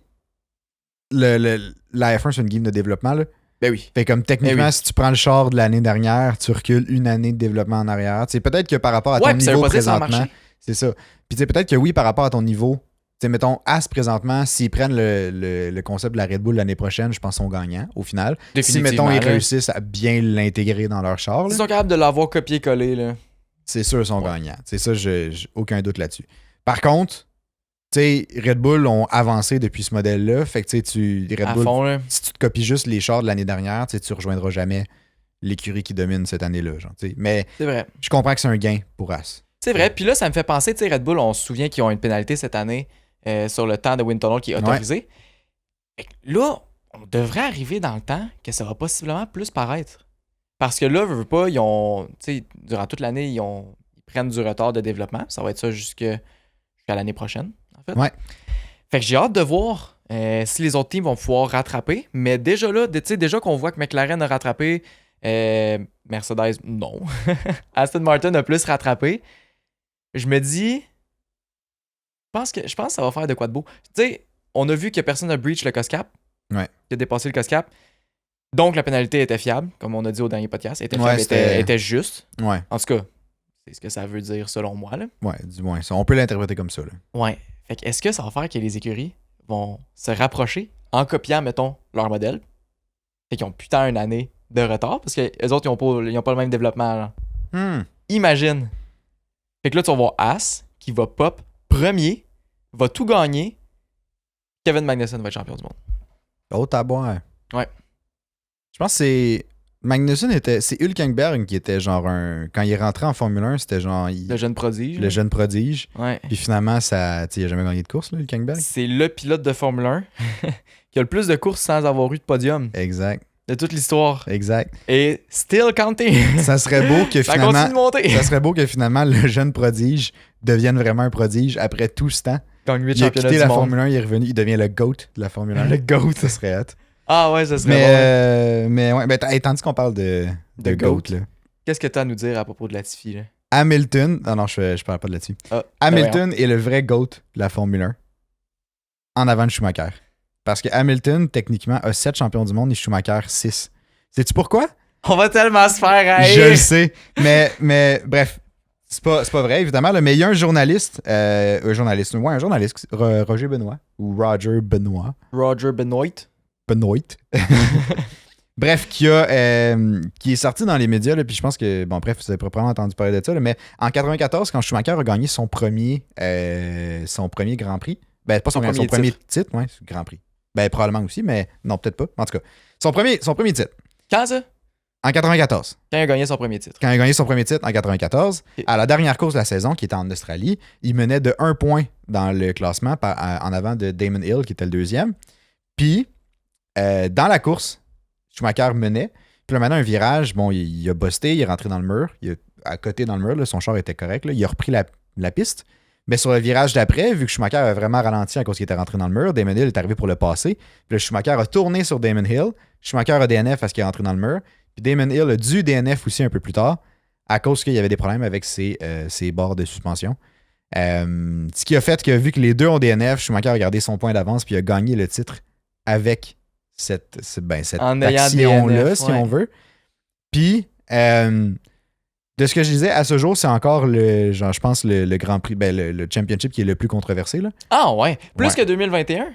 la F1, c'est une game de développement, là. Ben oui. Fait comme techniquement, si tu prends le char de l'année dernière, tu recules une année de développement en arrière. Tu sais, peut-être que par rapport à ton niveau présentement, c'est ça. Puis tu sais, peut-être que oui, par rapport à ton niveau, tu sais, mettons, As présentement, s'ils prennent le concept de la Red Bull l'année prochaine, je pense qu'ils sont gagnants au final. Si, mettons, ils réussissent à bien l'intégrer dans leur char. S'ils sont capables de l'avoir copié-collé, là. C'est sûr, ils sont gagnants. C'est ça, j'ai aucun doute là-dessus. Par contre, tu sais, Red Bull ont avancé depuis ce modèle-là. Fait que tu sais, Red Bull, fond, si tu te copies juste les chars de l'année dernière, tu rejoindras jamais l'écurie qui domine cette année-là. Genre, mais c'est vrai. Je comprends que c'est un gain pour As. C'est vrai. Puis là, ça me fait penser, tu sais, Red Bull, on se souvient qu'ils ont une pénalité cette année sur le temps de Wind Tunnel qui est autorisé. Fait que là, on devrait arriver dans le temps que ça va possiblement plus paraître. Parce que là, veux pas, ils ont, tu sais, durant toute l'année, ils prennent du retard de développement. Ça va être ça jusqu'à l'année prochaine, en fait. Ouais. Fait que j'ai hâte de voir si les autres teams vont pouvoir rattraper. Mais déjà là, tu sais, déjà qu'on voit que McLaren a rattrapé, Mercedes, non. Aston Martin a plus rattrapé. Je me dis, je pense que ça va faire de quoi de beau. Tu sais, on a vu que personne n'a breach le cost cap. Ouais. Qui a dépassé le cost cap. Donc, la pénalité était fiable, comme on a dit au dernier podcast. Était fiable, était juste. Ouais. En tout cas, c'est ce que ça veut dire selon moi. Là. Ouais, du moins. On peut l'interpréter comme ça. Là. Ouais. Fait que est-ce que ça va faire que les écuries vont se rapprocher en copiant, mettons, leur modèle? Fait qu'ils ont putain une année de retard parce que les autres, ils ont pas le même développement. Imagine. Fait que là, tu vas voir As qui va pop premier, va tout gagner. Kevin Magnussen va être champion du monde. Oh, t'as boire. Ouais. Je pense que c'est. Magnussen c'est Hülkenberg qui était genre un. Quand il est rentré en Formule 1, c'était genre. Le jeune prodige. Le jeune prodige. Ouais. Puis finalement, il a jamais gagné de course, là, Hülkenberg. C'est le pilote de Formule 1 qui a le plus de courses sans avoir eu de podium. Exact. De toute l'histoire. Exact. Et still counting. Ça serait beau que finalement. Ça continue de monter. Ça serait beau que finalement le jeune prodige devienne vraiment un prodige après tout ce temps. Gagne 8 il a championnats quitté du la monde. Formule 1, il est revenu, il devient le GOAT de la Formule 1. Le GOAT. Ça serait hâte. Ah ouais, ça serait bon. Mais ouais, tandis qu'on parle de GOAT, là. Qu'est-ce que tu as à nous dire à propos de Latifi, là? Hamilton, non, je parle pas de là-dessus. Hamilton est le vrai GOAT de la Formule 1 en avant de Schumacher. Parce que Hamilton, techniquement, a 7 champions du monde et Schumacher 6. Sais-tu pourquoi? On va tellement se faire haïr. Je le sais. Mais bref, c'est pas vrai, évidemment. Mais il y a un journaliste, Roger Benoît, ou Roger Benoît. Roger Benoît. Bref, qui est sorti dans les médias, là, puis je pense que, bon, bref, vous avez probablement entendu parler de ça, là, mais en 94, quand Schumacher a gagné son premier Grand Prix, ben, pas son premier titre, ouais, Grand Prix. Ben, probablement aussi, mais non, peut-être pas. En tout cas, son premier titre. Quand ça? En 94. Quand il a gagné son premier titre. Quand il a gagné son premier titre en 94, Ok. à la dernière course de la saison, qui était en Australie, il menait de 1 point dans le classement en avant de Damon Hill, qui était le deuxième. Puis, dans la course, Schumacher menait. Puis là, maintenant, un virage, bon, il a busté, il est rentré dans le mur. Il est à côté dans le mur, là, son char était correct. Là, il a repris la piste. Mais sur le virage d'après, vu que Schumacher avait vraiment ralenti à cause qu'il était rentré dans le mur, Damon Hill est arrivé pour le passer. Puis là, Schumacher a tourné sur Damon Hill. Schumacher a DNF parce qu'il est rentré dans le mur. Puis Damon Hill a dû DNF aussi un peu plus tard à cause qu'il y avait des problèmes avec ses barres de suspension. Ce qui a fait que vu que les deux ont DNF, Schumacher a gardé son point d'avance puis a gagné le titre avec cette En ayant action-là, DNF, si ouais. on veut. Puis, de ce que je disais, à ce jour, c'est encore je pense, le Grand Prix, le Championship qui est le plus controversé. Là. Ah ouais. Plus Ouais. que 2021?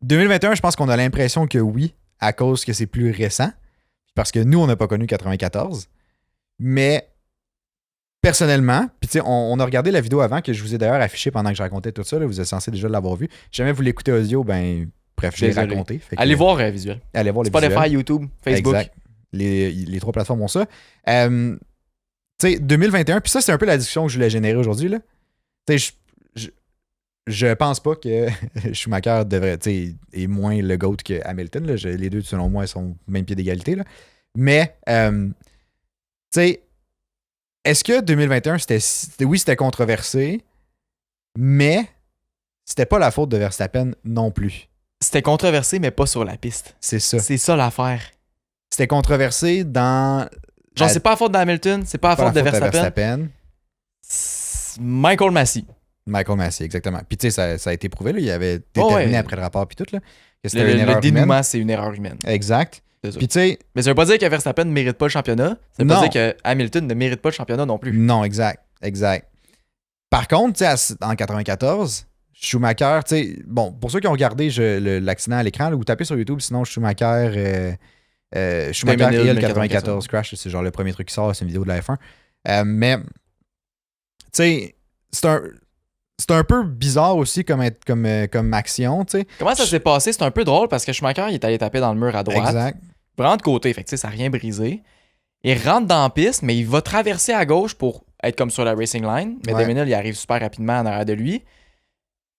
2021, je pense qu'on a l'impression que oui, à cause que c'est plus récent. Parce que nous, on n'a pas connu 94. Mais personnellement, puis tu sais, on a regardé la vidéo avant que je vous ai d'ailleurs affichée pendant que je racontais tout ça. Là, vous êtes censé déjà l'avoir vu. Si jamais vous l'écoutez audio, ben bref, je l'ai Désolé. raconté. Fait que, Allez voir visuel. allez voir les Spotify, visuels. YouTube, Facebook. Exact. Les trois plateformes ont ça. Tu sais, 2021, puis ça, c'est un peu la discussion que je voulais générer aujourd'hui. Là. Tu sais, je pense pas que Schumacher devrait, tu sais, est moins le GOAT que Hamilton. Là. Les deux, selon moi, sont au même pied d'égalité. Là. Mais, tu sais, est-ce que 2021, c'était controversé, mais c'était pas la faute de Verstappen non plus. C'était controversé, mais pas sur la piste. C'est ça. C'est ça l'affaire. C'était controversé dans... Genre, c'est pas la faute d'Hamilton, c'est pas la faute de Verstappen. C'est Michael Massey. Michael Massey, exactement. Puis tu sais, ça a été prouvé, là, il avait déterminé ouais. après le rapport puis tout, là, que c'était une Le erreur dénouement, humaine. c'est une erreur humaine. Exact. Désolé. Puis tu sais, Mais ça veut pas dire que Verstappen ne mérite pas le championnat. Ça veut Non. pas dire que Hamilton ne mérite pas le championnat non plus. non, exact. Par contre, tu sais, en 94, Schumacher, tu sais, bon, pour ceux qui ont regardé l'accident à l'écran, là, vous tapez sur YouTube, sinon Schumacher Damon Hill, Hill 94 crash, c'est genre le premier truc qui sort, c'est une vidéo de la F1. Mais, tu sais, c'est un peu bizarre aussi comme action, tu sais. Comment ça s'est passé? C'est un peu drôle parce que Schumacher il est allé taper dans le mur à droite. Exact. Vraiment de côté, fait que tu sais, ça n'a rien brisé. Il rentre dans la piste, mais il va traverser à gauche pour être comme sur la racing line. Mais Ouais. Damon Hill, il arrive super rapidement en arrière de lui.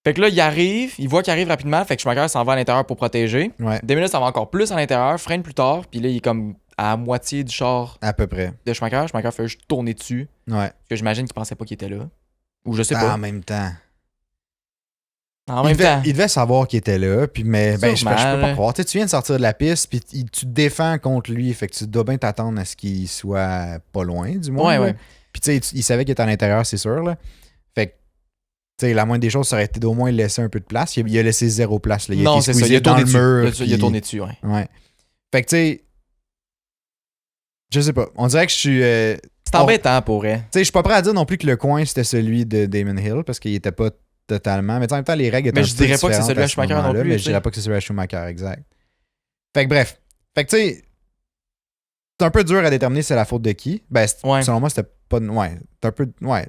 Fait que là, il voit qu'il arrive rapidement, fait que Schumacher s'en va à l'intérieur pour protéger. Ouais, Damon Hill s'en va encore plus à l'intérieur, freine plus tard, puis là, il est comme à la moitié du char à peu près. de Schumacher. Schumacher fait juste tourner dessus, Ouais. parce que j'imagine qu'il pensait pas qu'il était là. Ou je sais En pas. même temps. En même temps. Il devait savoir qu'il était là, puis mais ben, je peux Sûrement, pas là. croire. Tu sais, tu viens de sortir de la piste, puis tu te défends contre lui, fait que tu dois bien t'attendre à ce qu'il soit pas loin, du moins. Ouais, là. ouais. Puis tu sais, il savait qu'il était à l'intérieur, c'est sûr. Là. Fait que, tu sais, la moindre des choses, ça aurait été d'au moins laisser un peu de place. Il a laissé zéro place. Là. Il a Non, été c'est ça, il squeezé a tourné dans dessus. le mur. Il a puis- tourné dessus, ouais. Ouais. Fait que, tu sais, je sais pas. On dirait que je suis... C'est embêtant pour elle. Tu sais, je suis pas prêt à dire non plus que le coin, c'était celui de Damon Hill, parce qu'il était pas totalement... Mais en même temps, les règles étaient Mais un je peu dirais pas que c'est différentes celui à ce Schumacher non moment-là, plus, Mais tu je sais. dirais pas que c'est celui à Schumacher, exact. Fait que bref. Fait que, tu sais, c'est un peu dur à déterminer c'est la faute de qui. Ben, Ouais. selon moi, c'était pas... Ouais, c'est un peu... Ouais.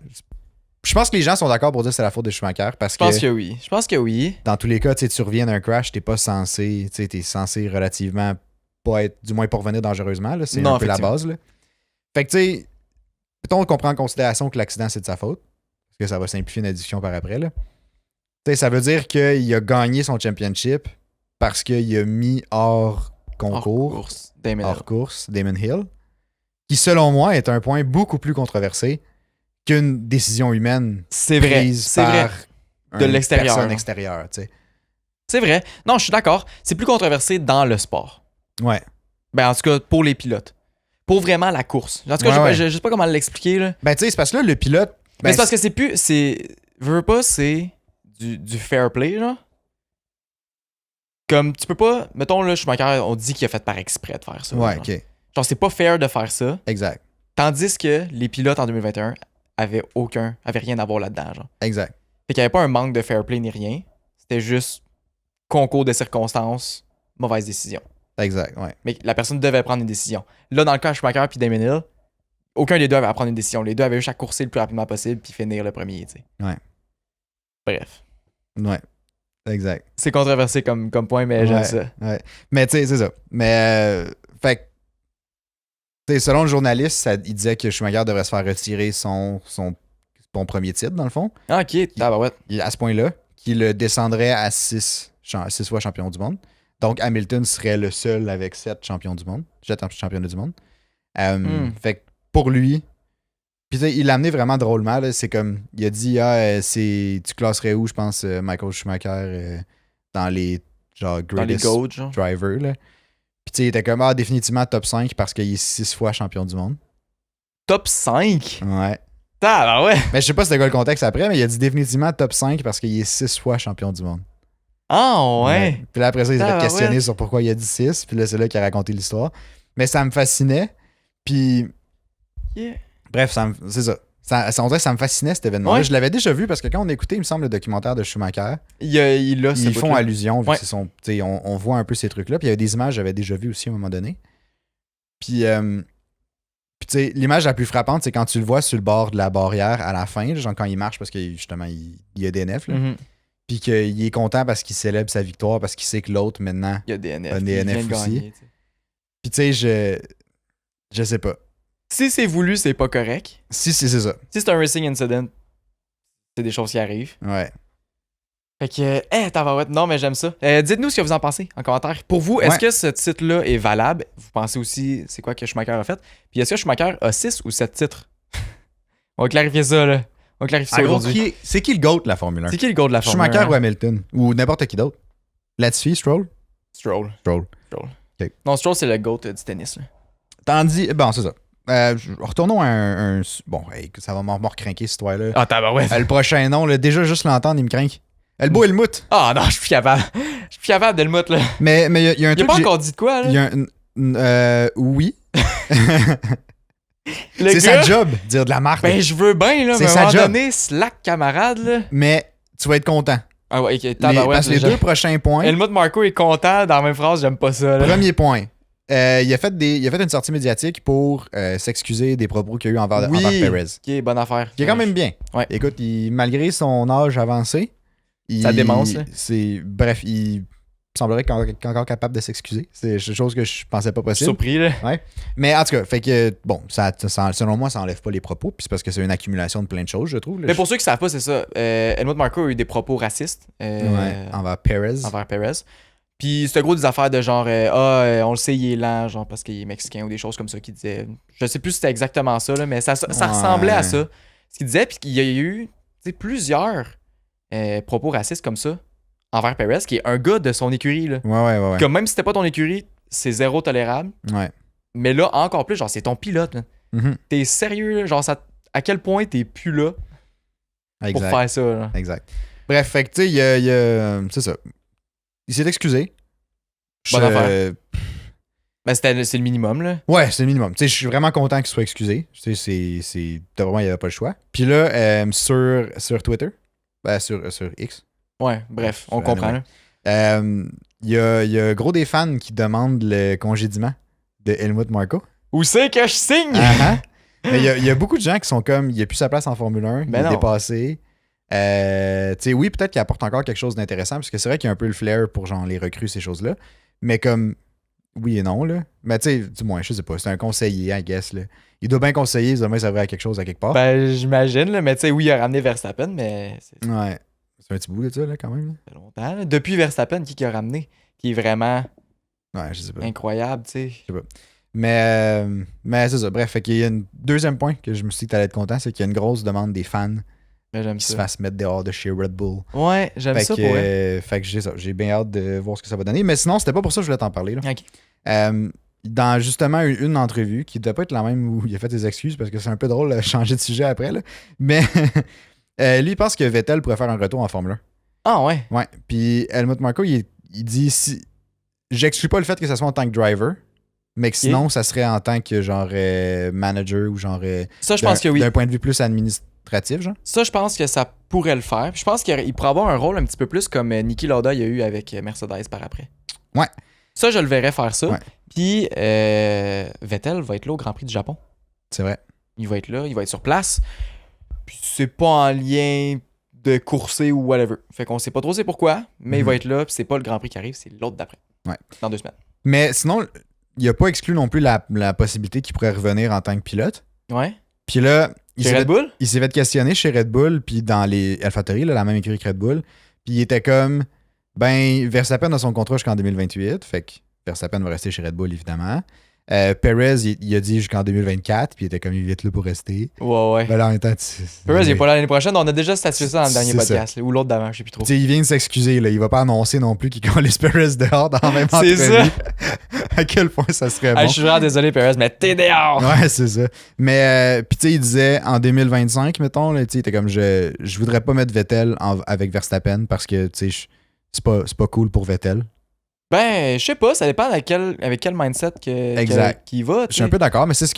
Je pense que les gens sont d'accord pour dire que c'est la faute de Schumacher, parce Je pense que oui. Je pense que oui. dans tous les cas, tu sais, tu reviens d'un crash, t'es pas censé... Tu sais, t'es censé relativement pas être... Du moins pas revenir dangereusement, là. C'est Non, un peu la effectivement. base, là. Fait que, tu sais... Mettons qu'on prend en considération que l'accident, c'est de sa faute. Parce que ça va simplifier notre discussion par après, là. Tu sais, ça veut dire qu'il a gagné son championship parce qu'il a mis hors concours, Hors course. Damon Hill. hors course, Damon Hill, qui, selon moi, est un point beaucoup plus controversé qu'une décision humaine C'est vrai. prise C'est vrai. par De une l'extérieur, personne là. extérieure, tu sais. C'est vrai. Non, je suis d'accord. C'est plus controversé dans le sport. Ouais. Ben, en tout cas, pour les pilotes. Pour vraiment la course. En tout cas, Ouais, je sais pas comment l'expliquer, là. Ben, tu sais, c'est parce que là, le pilote... Mais Ben, c'est parce que c'est plus. Veux pas, c'est du fair play, là. Comme, tu peux pas. Mettons, là, Schumacher, on dit qu'il a fait par exprès de faire ça. Ouais, genre. OK. Genre, c'est pas fair de faire ça. Exact. Tandis que les pilotes en 2021 avaient rien à voir là-dedans, genre. Exact. Fait qu'il y avait pas un manque de fair play ni rien. C'était juste concours de circonstances, mauvaise décision. Exact, ouais. Mais la personne devait prendre une décision. Là, dans le cas de Schumacher puis Damon Hill, aucun des deux avait à prendre une décision. Les deux avaient juste à courser le plus rapidement possible puis finir le premier, tu sais. Ouais. Bref. Ouais. Exact. C'est controversé comme point, mais j'aime Ouais, ça. ouais. Mais tu sais, c'est ça. Mais, fait que, selon le journaliste, il disait que Schumacher devrait se faire retirer son premier titre, dans le fond. Ah, ok, tabarouette. À ce point-là, qu'il le descendrait à 6 fois champion du monde. Donc, Hamilton serait le seul avec 7 champions du monde. 7 championnats du monde. Fait que pour lui, puis il l'a amené vraiment drôlement. Là, c'est comme, il a dit, tu classerais où, je pense, Michael Schumacher dans les genre greatest drivers. Là. Puis il était comme, définitivement top 5 parce qu'il est 6 fois champion du monde. Top 5? Ouais. Ouais. Mais je sais pas c'était quoi le contexte après, mais il a dit définitivement top 5 parce qu'il est 6 fois champion du monde. Ah ouais. Puis là, après ça, il s'est fait questionner sur pourquoi il a dit 6. Puis là, c'est là qu'il a raconté l'histoire. Mais ça me fascinait. Puis. Yeah. Bref, c'est ça. On dirait que ça me fascinait cet événement. Ouais. Je l'avais déjà vu parce que quand on écoutait, il me semble, le documentaire de Schumacher, ils font allusion, vu que on voit un peu ces trucs-là. Puis il y avait des images que j'avais déjà vues aussi à un moment donné. Puis tu sais, l'image la plus frappante, c'est quand tu le vois sur le bord de la barrière à la fin, genre quand il marche parce que justement, il y a DNF. Là. Mm-hmm. Puis qu'il est content parce qu'il célèbre sa victoire, parce qu'il sait que l'autre, maintenant, il y a DNF, a DNF aussi. Gagner, puis tu sais, je sais pas. Si c'est voulu, c'est pas correct. Si, c'est ça. Si c'est un racing incident, c'est des choses qui arrivent. Ouais. Fait que, tabarouette, non, mais j'aime ça. Dites-nous ce que vous en pensez en commentaire. Pour vous, est-ce que ce titre-là est valable? Vous pensez aussi, c'est quoi que Schumacher a fait? Puis est-ce que Schumacher a 6 ou 7 titres? On va clarifier ça, là. On va clarifier ça aujourd'hui. C'est qui le GOAT de la Formule 1? C'est qui le GOAT de la Formule 1? Schumacher ou Hamilton? Ou n'importe qui d'autre? Latifi, Stroll? Stroll. Okay. Non, Stroll, c'est le GOAT du tennis. Là. Tandis... Bon, c'est ça. Retournons à un... Bon, ça va m'en recrinquer, cette histoire-là. Ah, tabarouette. Le prochain nom, là, déjà, juste l'entendre, il me crinque. Le beau Helmut. Ah non, je suis plus capable. Je suis plus capable d'Helmut, là. Mais il y a un truc... Il a pas encore dit de quoi, là? Il y a oui. C'est sa job, dire de la marque. Ben, je veux bien, là, mais à un moment donné, slack camarade, là. Mais tu vas être content. Ah ouais, ok, parce que les 2 prochains points... Helmut Marko est content dans la même phrase, j'aime pas ça, là. Premier point. Il a fait une sortie médiatique pour s'excuser des propos qu'il y a eu envers Perez. Ok, bonne affaire. Qui est quand même bien. Ouais. Écoute, malgré son âge avancé, ça démence, là. Bref, il semblerait qu'il est encore capable de s'excuser. C'est une chose que je pensais pas possible. Surpris, là. Ouais. Mais en tout cas, fait que, bon, selon moi, ça enlève pas les propos, puis c'est parce que c'est une accumulation de plein de choses, je trouve. Là. Mais pour ceux qui savent pas, c'est ça. Helmut Marko a eu des propos racistes. Envers Perez. Puis c'était gros des affaires de genre, on le sait, il est lent, genre parce qu'il est mexicain ou des choses comme ça qu'il disait. Je sais plus si c'était exactement ça, là, mais ça ressemblait à ça. Ce qu'il disait, puis qu'il y a eu plusieurs propos racistes comme ça envers Perez, qui est un gars de son écurie. Là. Ouais. Comme même si c'était pas ton écurie, c'est zéro tolérable. Ouais. Mais là, encore plus, genre, c'est ton pilote. Mm-hmm. T'es sérieux, là? Genre, à quel point t'es plus là pour faire ça. Là. Exact. Bref, fait que tu sais, c'est ça. Il s'est excusé. Bonne affaire. Ben, c'est le minimum, là. Ouais, c'est le minimum. Tu sais, je suis vraiment content qu'il soit excusé. Tu sais, vraiment, il n'y avait pas le choix. Puis là, sur Twitter, sur X. Ouais, bref, on comprend. Il y a gros des fans qui demandent le congédiement de Helmut Marko. Où c'est que je signe? Mais il y a beaucoup de gens qui sont comme, il a plus sa place en Formule 1, il est dépassé. Tu sais, oui, peut-être qu'il apporte encore quelque chose d'intéressant, parce que c'est vrai qu'il y a un peu le flair pour genre les recrues, ces choses-là. Mais comme, oui et non, là. Mais tu sais, du moins, je sais pas, c'est un conseiller, I guess, là. Il doit bien conseiller, ça doit servir à quelque chose à quelque part. Ben, j'imagine, là, mais tu sais, oui, il a ramené Verstappen, mais... Ouais. C'est un petit bout de ça, là, quand même. Là. Ça fait longtemps, là. Depuis Verstappen, qui a ramené? Qui est vraiment... Ouais, je sais pas. Incroyable, tu sais. Je sais pas. Mais c'est ça. Bref, fait qu'il y a un deuxième point que je me suis dit que t'allais être content, c'est qu'il y a une grosse demande des fans qui se fassent mettre dehors de chez Red Bull. Ouais, j'aime ça pour eux. Fait que j'ai ça. J'ai bien hâte de voir ce que ça va donner. Mais sinon, c'était pas pour ça que je voulais t'en parler. Là. OK. Dans justement une entrevue, qui devait pas être la même où il a fait des excuses, parce que c'est un peu drôle de changer de sujet après. Là. Mais lui, il pense que Vettel pourrait faire un retour en Formule 1. Ah ouais? Ouais. Puis Helmut Marko, il dit j'exclus pas le fait que ça soit en tant que driver, mais que sinon, ça serait en tant que genre manager ou genre. Ça, je pense que oui. D'un point de vue plus administratif, genre. Ça, je pense que ça pourrait le faire. Puis je pense qu'il pourrait avoir un rôle un petit peu plus comme Niki Lauda il y a eu avec Mercedes par après. Ouais. Ça, je le verrais faire ça. Ouais. Puis Vettel va être là au Grand Prix du Japon. C'est vrai. Il va être là, il va être sur place. Puis c'est pas en lien de courser ou whatever. Fait qu'on sait pas trop c'est pourquoi, mais il va être là, puis c'est pas le Grand Prix qui arrive, c'est l'autre d'après. Ouais. Dans 2 semaines. Mais sinon, il a pas exclu non plus la possibilité qu'il pourrait revenir en tant que pilote. Ouais. Puis là, Chez Red Bull? il s'est fait questionner chez Red Bull, puis dans les AlphaTauri, là, la même écurie que Red Bull. Puis il était comme, Verstappen a son contrat jusqu'en 2028, fait que Verstappen va rester chez Red Bull, évidemment. Perez, il a dit jusqu'en 2024, puis il était comme, il est là pour rester. Ouais. Ben là, en même temps, Perez, il est pas là l'année prochaine. On a déjà statué ça dans le dernier C'est podcast, là, ou l'autre d'avant, je sais plus trop. Tu sais, il vient de s'excuser, là. Il va pas annoncer non plus qu'il laisse Perez dehors dans la même C'est ça. entrevue. À quel point ça serait bon. Je suis vraiment désolé, Perez, mais t'es dehors! Ouais, c'est ça. Mais, puis tu sais, il disait en 2025, mettons, là, tu sais, il était comme, je voudrais pas mettre Vettel avec Verstappen parce que, tu sais, c'est pas cool pour Vettel. Ben, je sais pas, ça dépend avec quel mindset qu'il va. Je suis un peu d'accord, mais c'est ce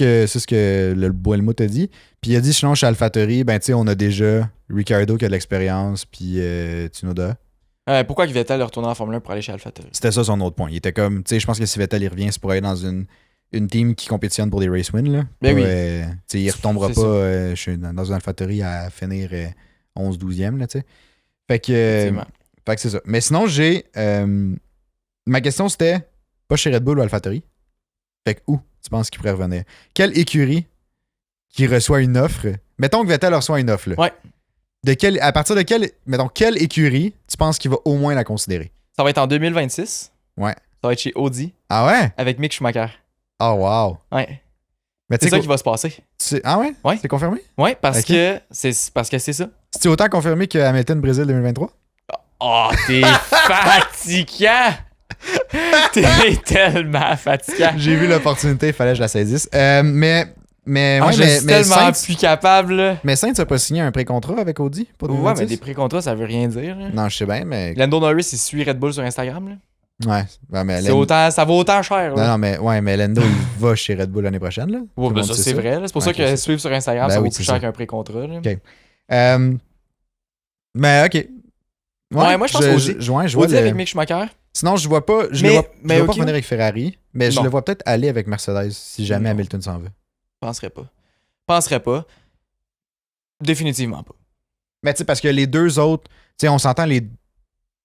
que le Boelmo t'a dit. Puis il a dit, sinon, chez AlphaTauri, ben, tu sais, on a déjà Ricciardo qui a de l'expérience, puis Tsunoda. Pourquoi que Vettel est retourné en Formule 1 pour aller chez AlphaTauri? C'était ça son autre point. Il était comme, tu sais, je pense que si Vettel il revient, c'est pour aller dans une team qui compétitionne pour des race wins, là. Ben oui. Tu sais, il retombera C'est pas dans une AlphaTauri à finir 11-12e, là, tu sais. Fait que c'est ça. Mais sinon, j'ai... ma question, c'était pas chez Red Bull ou AlphaTauri. Fait que où tu penses qu'il pourrait revenir? Quelle écurie qui reçoit une offre? Mettons que Vettel reçoit une offre, là. Ouais. À partir de quelle écurie tu penses qu'il va au moins la considérer? Ça va être en 2026. Ouais. Ça va être chez Audi. Ah ouais? Avec Mick Schumacher. Oh wow. Ouais. Mais C'est ça qui va se passer. Ah ouais? Ouais. C'est confirmé? Ouais, parce Ok. que c'est ça. C'est autant confirmé que Hamilton Brésil 2023? Oh, t'es fatigant! T'es tellement fatigant. J'ai vu l'opportunité, il fallait que je la saisisse. Mais je suis tellement Sainz, plus capable. Là. mais Sainz a pas signé un pré-contrat avec Audi pour 2026? Ouais, mais des pré-contrats, ça veut rien dire. Là. Non, je sais bien, mais... Lando Norris, il suit Red Bull sur Instagram. Là. Ouais, mais Ça vaut autant cher. Là. Non, mais Lando, il va chez Red Bull l'année prochaine, là. Ouais, Tout le ben monde ça, sait c'est vrai. là. C'est pour ça Ok, que c'est suivre sur Instagram, Ben ça oui, vaut plus c'est cher ça. qu'un pré-contrat. Là. Ok. Mais ok. Ouais, moi, je pense qu'Audi. Je vois Audi avec Mick Schumacher. Sinon, je vois pas. Je Mais- le vois mais pas ok. revenir avec Ferrari, mais je Non. le vois peut-être aller avec Mercedes si jamais Non. Hamilton s'en veut. Penserais pas. Définitivement pas. Mais tu sais, parce que les deux autres, tu sais, on s'entend,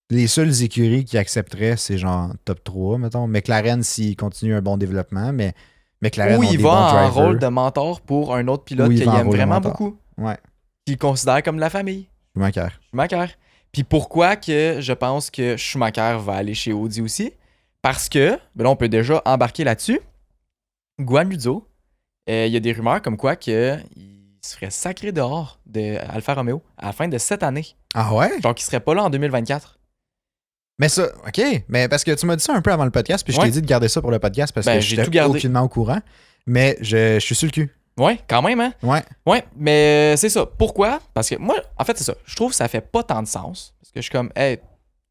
les seules écuries qui accepteraient, c'est genre top 3, mettons. McLaren s'il continue un bon développement, mais McLaren Ou ont il des va bons en drivers. rôle de mentor pour un autre pilote Ou il qu'il va en aime rôle de vraiment mentor. beaucoup. Ouais, Qu'il considère comme la famille. Schumacher. Schumacher. Puis pourquoi que je pense que Schumacher va aller chez Audi aussi? Parce que, ben là, on peut déjà embarquer là-dessus. Guan Yu Zhou, il y a des rumeurs comme quoi qu'il se ferait sacré dehors de Alfa Romeo à la fin de cette année. Ah ouais? Genre qu'il serait pas là en 2024. Mais ça, ok. Mais parce que tu m'as dit ça un peu avant le podcast, puis je Ouais. t'ai dit de garder ça pour le podcast parce Ben, que j'ai j'étais tout gardé. aucunement au courant. Mais je suis sur le cul. Ouais, quand même, hein? Ouais. Ouais, mais c'est ça. Pourquoi? Parce que moi, en fait, c'est ça. Je trouve que ça fait pas tant de sens. Parce que je suis comme, hey,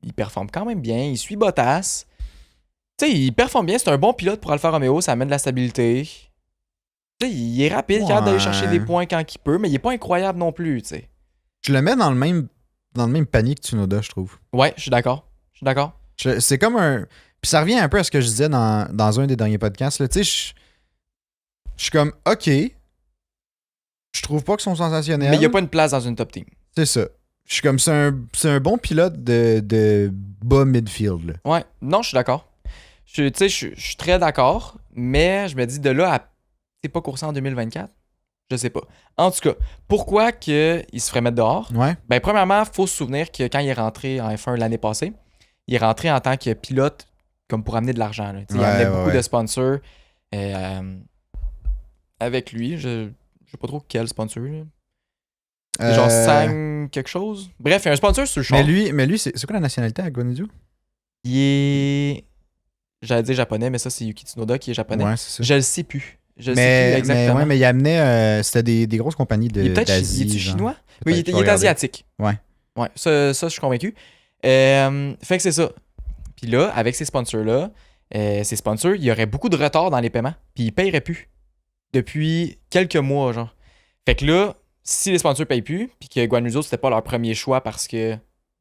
il performe quand même bien, il suit Bottas. Tu sais, il performe bien, c'est un bon pilote pour Alfa Romeo, ça amène de la stabilité. Tu sais, il est rapide, il est capable d'aller chercher des points quand il peut, mais il est pas incroyable non plus, tu sais. Je le mets dans le même panier que Tsunoda, je trouve. Ouais, je suis d'accord. C'est comme un. Puis ça revient un peu à ce que je disais dans un des derniers podcasts. Là. Tu sais, je suis comme, ok. Je trouve pas qu'ils sont sensationnels. Mais il n'y a pas une place dans une top team. C'est ça. Je suis comme, c'est un bon pilote de bas midfield. Là. Ouais, non, je suis d'accord. Tu sais, je suis très d'accord, mais je me dis de là à. C'est pas coursé en 2024? Je sais pas. En tout cas, pourquoi qu'il se ferait mettre dehors? Ouais. Ben, premièrement, il faut se souvenir que quand il est rentré en F1 l'année passée, il est rentré en tant que pilote comme pour amener de l'argent. Là. Il amenait beaucoup de sponsors avec lui. Je sais pas trop quel sponsor. Là. Genre Sang quelque chose. Bref, il y a un sponsor sur le char. Mais lui c'est quoi la nationalité à Guan Yu Zhou? Il est... J'allais dire japonais, mais ça, c'est Yuki Tsunoda qui est japonais. Ouais, c'est ça. Je le sais plus. Je le sais plus exactement. Mais il amenait... c'était des grosses compagnies Il est peut-être d'Asie. il est genre. chinois? Oui, il est Regarder. asiatique. Ouais. Ouais, ça, je suis convaincu. Fait que c'est ça. Puis là, avec ces sponsors-là, ces sponsors, il y aurait beaucoup de retard dans les paiements. Puis ils paieraient plus. Depuis quelques mois, genre. Fait que là, si les sponsors payent plus, puis que Guan Yu Zhou, c'était pas leur premier choix parce que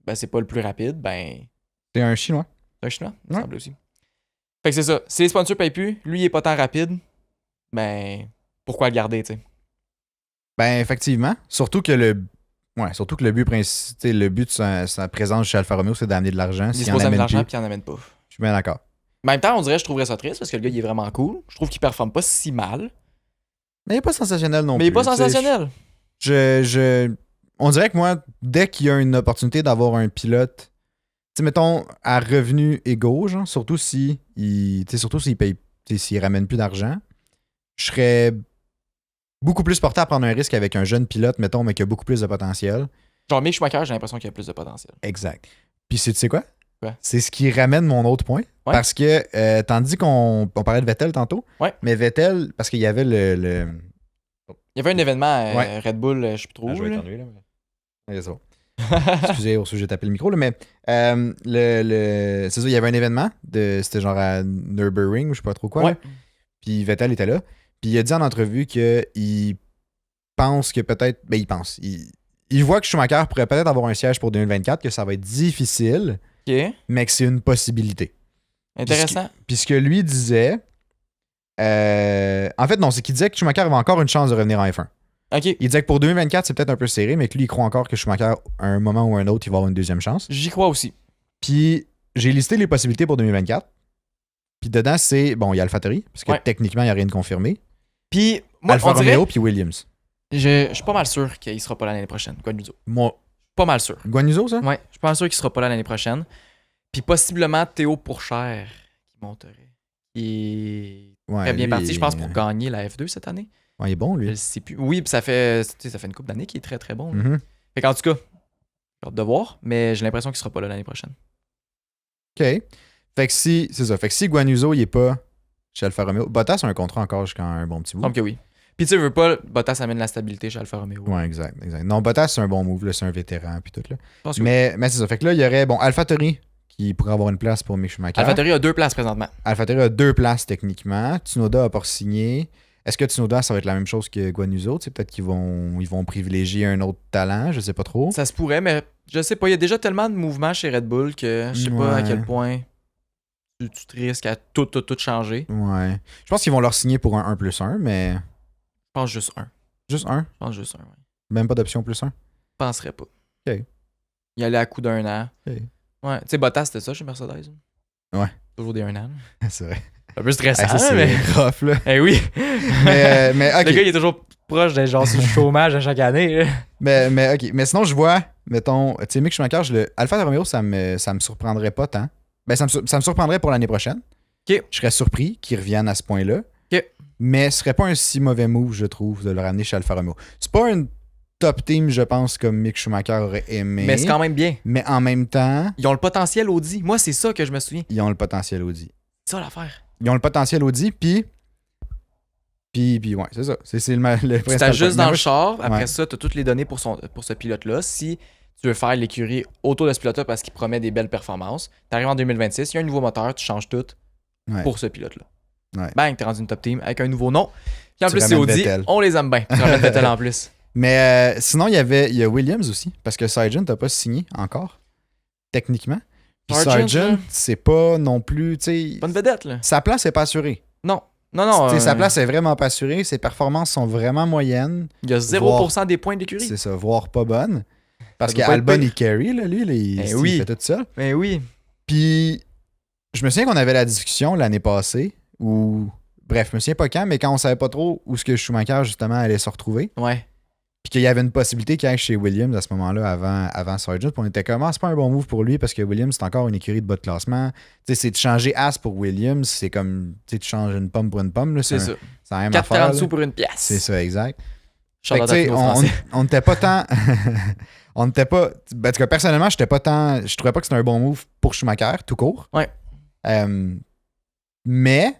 ben, c'est pas le plus rapide, ben. C'est un chinois. C'est un chinois, il Ouais. semble aussi. Fait que c'est ça. Si les sponsors payent plus, lui, il est pas tant rapide, ben. Pourquoi le garder, tu sais? Ben, effectivement. Surtout que le but principal, le but de sa présence chez Alfa Romeo, c'est d'amener de l'argent. Il est S'il en supposé amener de amène l'argent, plus, puis il en amène pas. je suis bien d'accord. En même temps, on dirait que je trouverais ça triste parce que le gars, il est vraiment cool. Je trouve qu'il performe pas si mal. Mais il est pas sensationnel non Mais il est plus. pas sensationnel. On dirait que moi, dès qu'il y a une opportunité d'avoir un pilote, tu sais, mettons, à revenus égaux, genre, surtout s'il paye, s'il ramène plus d'argent, je serais beaucoup plus porté à prendre un risque avec un jeune pilote, mettons, mais qui a beaucoup plus de potentiel. Genre, Mick Schumacher, j'ai l'impression qu'il a plus de potentiel. Exact. Puis tu sais quoi? Quoi? C'est ce qui ramène mon autre point. Ouais. Parce que, tandis qu'on parlait de Vettel tantôt, Ouais. mais Vettel, parce qu'il y avait le... Il y avait un événement Ouais. Red Bull, je sais plus trop. Ah, je vais là. éternuer, là. Ouais, c'est bon. Excusez, j'ai tapé le micro, là, mais c'est ça, il y avait un événement, c'était genre à Nürburgring, ou je sais pas trop quoi. Ouais. Là. Puis Vettel était là. Puis il a dit en entrevue qu'il pense que peut-être. Ben, il pense. Il voit que Schumacher pourrait peut-être avoir un siège pour 2024, que ça va être difficile, Ok. mais que c'est une possibilité. Intéressant. Puis ce que lui disait. En fait, non, c'est qu'il disait que Schumacher avait encore une chance de revenir en F1. Ok. Il disait que pour 2024, c'est peut-être un peu serré, mais que lui, il croit encore que Schumacher, à un moment ou un autre, il va avoir une deuxième chance. J'y crois aussi. Puis j'ai listé les possibilités pour 2024. Puis dedans, c'est. Bon, il y a AlphaTauri, parce que Ouais. techniquement, il n'y a rien de confirmé. Puis, moi, Alfa on dirait, Romeo puis Williams. je suis pas mal sûr qu'il sera pas là l'année prochaine, Guanyuzo. Moi, Pas mal sûr. Guanyuzo, ça? Ouais, je suis pas mal sûr qu'il sera pas là l'année prochaine. Puis possiblement Théo Pourchère qui monterait. Qui est Ouais, très bien lui, parti, je pense, pour gagner la F2 cette année. Ouais, il est bon, Je lui. sais plus. Oui, puis ça fait une couple d'années qu'il est très très bon. Mhm. Fait qu'en tout cas, j'ai hâte de voir, mais j'ai l'impression qu'il sera pas là l'année prochaine. OK. Fait que si. C'est ça. Fait que si Guanyuzo, il est pas chez Alfa Romeo, Bottas a un contrat encore jusqu'à un bon petit bout. Donc que oui. Puis tu sais, veux pas, Bottas amène la stabilité chez Alfa Romeo. Ouais, exact. Non, Bottas, c'est un bon move, là, c'est un vétéran, puis tout, là. Je pense que oui. Mais c'est ça. Fait que là, il y aurait, bon, AlphaTauri, qui pourrait avoir une place pour Mick Schumacher. AlphaTauri a 2 places présentement. AlphaTauri a 2 places techniquement. Tsunoda a pas signé. Est-ce que Tsunoda, ça va être la même chose que Guanyuzo? Tu sais, peut-être qu'ils vont privilégier un autre talent, je sais pas trop. Ça se pourrait, mais je sais pas. Il y a déjà tellement de mouvements chez Red Bull que je sais pas à Ouais. quel point tu te risques à tout changer. Ouais. Je pense qu'ils vont leur signer pour un 1+1, mais Je pense juste un. juste un. Je pense juste un, ouais. Même pas d'option +1. Je penserais pas. Ok. Il allait à coup d'un an. Ok. Ouais. Tu sais, Bottas, c'était ça chez Mercedes. Ouais. Toujours des 1 an. C'est vrai. C'est un peu stressant, Ah, ça, c'est mais. rough, là. Eh oui! Mais ok. Le gars, il est toujours proche d'être genre sur le chômage à chaque année. là. Mais ok. Mais sinon, je vois, mettons, tu sais, Mick Schumacher, Alfa Romeo, ça me surprendrait pas tant. Ben, ça me surprendrait pour l'année prochaine. Ok. Je serais surpris qu'ils reviennent à ce point-là. Ok. Mais ce serait pas un si mauvais move, je trouve, de le ramener chez Alfa Romeo. C'est pas un top team, je pense, comme Mick Schumacher aurait aimé. Mais c'est quand même bien. Mais en même temps, Ils ont le potentiel Audi. Moi, c'est ça que je me souviens. ils ont le potentiel Audi. C'est ça l'affaire. Ils ont le potentiel Audi, puis ouais, c'est ça. C'est le Tu principal t'ajustes point. dans Mais le char. Après ouais. ça, tu as toutes les données pour ce pilote-là. Si tu veux faire l'écurie autour de ce pilote-là parce qu'il promet des belles performances, tu arrives en 2026, il y a un nouveau moteur, tu changes tout Ouais. pour ce pilote-là. Ouais. Bang, t'es rendu une top team avec un nouveau nom. Puis en Tu plus, c'est ramènes Audi. Vettel. On les aime bien. Tu ramènes Vettel en plus. Mais sinon, il y a Williams aussi, parce que Sargent n'a pas signé encore, techniquement. Puis Sargent, Sargent, là. c'est pas non plus, tu sais, Bonne vedette, là. sa place n'est pas assurée. Non. Non. Tu sais, sa place est vraiment pas assurée, ses performances sont vraiment moyennes. Il y a 0% des points d'écurie. C'est ça, voire pas bonnes. Parce Ça doit pas qu'Albon, être pire. il carry, là, lui, là, Eh oui. il fait tout ça. Mais oui. Puis, je me souviens qu'on avait la discussion l'année passée, où, bref, je me souviens pas quand, mais quand on savait pas trop où ce que Schumacher, justement, allait se retrouver. Ouais. Puis qu'il y avait une possibilité qu'il aille chez Williams à ce moment-là, avant Sargent. Puis on était comme, c'est pas un bon move pour lui parce que Williams, c'est encore une écurie de bas de classement. Tu sais, c'est de changer As pour Williams, c'est comme, tu sais, tu changes une pomme pour une pomme. Là, C'est ça. C'est la même affaire. 4,30 là. sous pour une pièce. C'est ça, exact. Fait que, Charlotte tu sais, Attimo français. on n'était pas tant. On n'était pas. Ben, en tout cas, personnellement, j'étais pas tant. Je trouvais pas que c'était un bon move pour Schumacher, tout court. Ouais. Mais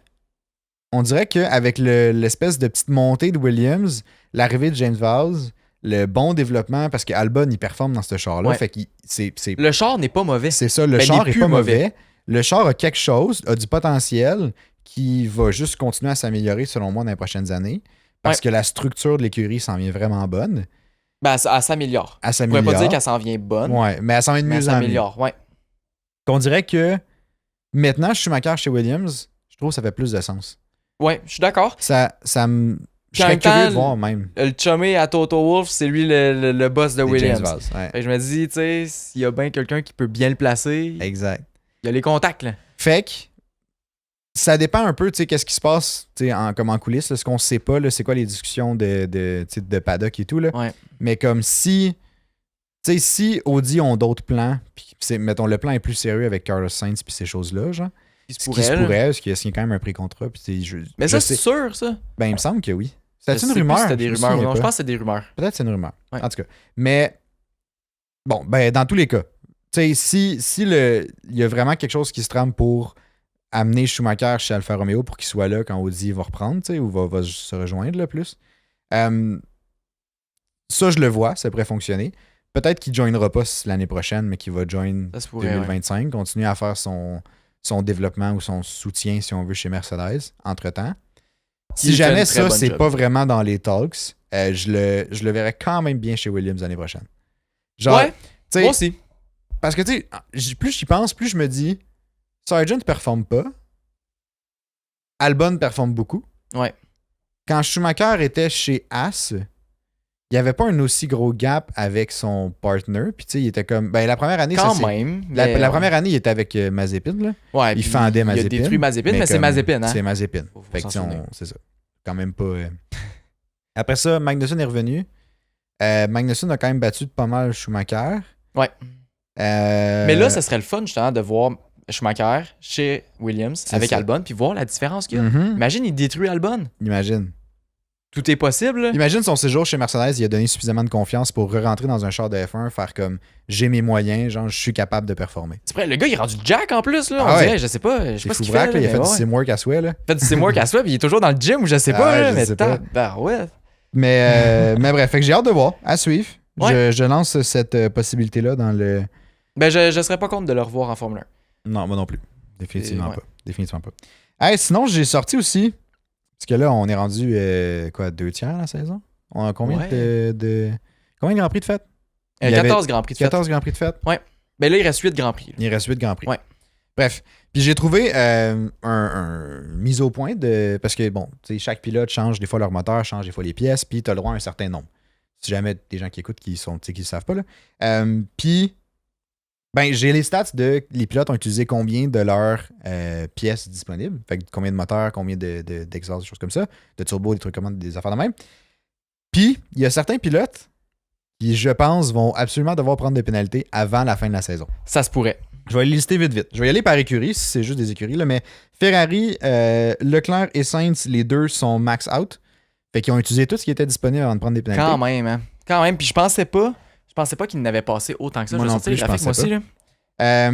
on dirait qu'avec l'espèce de petite montée de Williams, l'arrivée de James Vowles, le bon développement, parce qu'Albon, il performe dans ce char-là. Ouais. Fait que c'est Le char n'est pas mauvais. ça, le Ben, char il est est plus pas mauvais. mauvais. Le char a quelque chose, a du potentiel qui va juste continuer à s'améliorer, selon moi, dans les prochaines années. Parce que la structure de l'écurie s'en vient vraiment bonne. Ben, elle s'améliore. Elle Je pourrais s'améliore. pas dire qu'elle s'en vient bonne, Ouais, mais elle s'en vient de mais elle mieux en mieux. s'améliore. Ouais. On dirait que maintenant, Schumacher chez Williams, je trouve que ça fait plus de sens. Ouais, je suis d'accord. Ça me. Je Puis en serais même temps, curieux de voir même. Le chumé à Toto Wolff, c'est lui le boss de Des Williams. James Vowles, ouais. Fait que je me dis, tu sais, s'il y a bien quelqu'un qui peut bien le placer, Exact. il y a les contacts, là. Fait que, ça dépend un peu, tu sais, qu'est-ce qui se passe, tu sais, comme en coulisses, là, ce qu'on sait pas, là, c'est quoi les discussions tu sais, de paddock et tout, là. Ouais. Mais comme si, tu sais, si Audi ont d'autres plans, puis mettons, le plan est plus sérieux avec Carlos Sainz puis ces choses-là, genre, Il se ce qui se là. pourrait, parce qu'il y a quand même un pré-contrat, puis Mais ça, c'est sûr, ça. Ben, il me semble que oui. Je C'est une sais plus rumeur? si c'était des Je me rumeurs. souviens Non, je pas. pense que c'est des rumeurs. Peut-être c'est une rumeur. Ouais. En tout cas. Mais, bon, ben, dans tous les cas, tu sais, si il y a vraiment quelque chose qui se trame pour amener Schumacher chez Alfa Romeo pour qu'il soit là quand Audi va reprendre, tu sais, ou va se rejoindre, là, plus. Ça, je le vois, ça pourrait fonctionner. Peut-être qu'il ne joignera pas l'année prochaine, mais qu'il va join Ça se pourrait, 2025, continuer à faire son développement ou son soutien, si on veut, chez Mercedes, entre-temps. Si jamais ça, c'est pas vraiment dans les talks, je le verrais quand même bien chez Williams l'année prochaine. Genre, ouais, moi aussi. Parce que, tu sais, plus j'y pense, plus je me dis, Sargent performe pas, Albon performe beaucoup. Ouais. Quand Schumacher était chez Haas, il n'y avait pas un aussi gros gap avec son partner. Puis, tu sais, il était comme. Ben, la première année, quand même. La première année, il était avec Mazepin, là. Ouais, il fendait Mazepin. Il a détruit Mazepin, mais c'est Mazepin, hein. C'est Mazepin. Fait que, c'est ça. Quand même pas. Après ça, Magnussen est revenu. Magnussen a quand même battu pas mal Schumacher. Ouais. Mais là, ça serait le fun, justement, de voir Schumacher chez Williams avec ça. Albon, puis voir la différence qu'il y a. Mm-hmm. Imagine, il détruit Albon. Imagine. Tout est possible. Imagine son séjour chez Mercedes, il a donné suffisamment de confiance pour re-rentrer dans un char de F1, faire comme j'ai mes moyens, genre je suis capable de performer. C'est vrai, le gars il est rendu Jack en plus là, ah on ouais. dirait, je sais pas ce qu'il fait. Là, il a fait du Simwork à souhait là. Il a fait du Simwork à souhait, puis il est toujours dans le gym ou je sais pas là, mais bah ouais. Mais bref, fait que j'ai hâte de voir, à suivre. Ouais. Je lance cette possibilité là dans le. Ben je serais pas contre de le revoir en Formule 1. Non, moi non plus. Définitivement pas. Définitivement pas. Hey, sinon j'ai sorti aussi. Parce que là, on est rendu, 2 tiers la saison? On a combien de Combien de Grands Prix de fête? 14 Grands Prix de fête. 14 Grands Prix de fête? Ouais. Ben là, il reste 8 Grands Prix. Il reste 8 Grands Prix. Ouais. Bref. Puis j'ai trouvé un mise au point de. Parce que, bon, tu sais, chaque pilote change des fois leur moteur, change des fois les pièces, puis tu as le droit à un certain nombre. Si jamais des gens qui écoutent qui ne savent pas, là. Puis. Ben, j'ai les stats de les pilotes ont utilisé combien de leurs pièces disponibles. Fait que combien de moteurs, combien d'exhaust, des choses comme ça, de turbo, des trucs comme des affaires de même. Puis, il y a certains pilotes qui, je pense, vont absolument devoir prendre des pénalités avant la fin de la saison. Ça se pourrait. Je vais les lister vite. Je vais y aller par écurie, si c'est juste des écuries, là, mais Ferrari, Leclerc et Sainz, les deux sont max out. Fait qu'ils ont utilisé tout ce qui était disponible avant de prendre des pénalités. Quand même, hein. Quand même. Puis je pensais pas qu'ils n'avaient passé autant que ça. Moi non plus, je pensais aussi, là.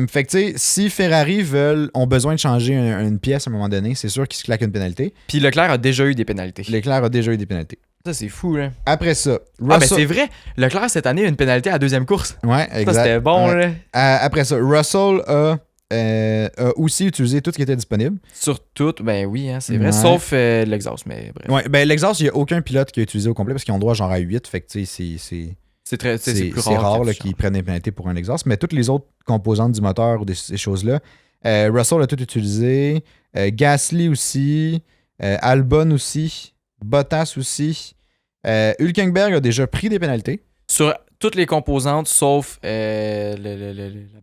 Fait que tu sais, si Ferrari ont besoin de changer une pièce à un moment donné, c'est sûr qu'ils se claquent une pénalité. Puis Leclerc a déjà eu des pénalités. Leclerc a déjà eu des pénalités. Ça, c'est fou, là. Après ça, Russell... Ah, ben c'est vrai. Leclerc, cette année, a une pénalité à la deuxième course. Ouais, exact. Ça, c'était bon, ouais. là. Après ça, Russell a aussi utilisé tout ce qui était disponible. Sur tout, ben oui, hein, c'est vrai. Sauf l'exhaust, mais bref. Ouais, ben l'exhaust, il n'y a aucun pilote qui a utilisé au complet parce qu'ils ont droit genre à 8. Fait que tu sais, c'est plus rare qu'ils prennent des pénalités pour un exhaust. Mais toutes les autres composantes du moteur ou ces choses-là, Russell a tout utilisé. Gasly aussi. Albon aussi. Bottas aussi. Hülkenberg a déjà pris des pénalités. Sur toutes les composantes sauf la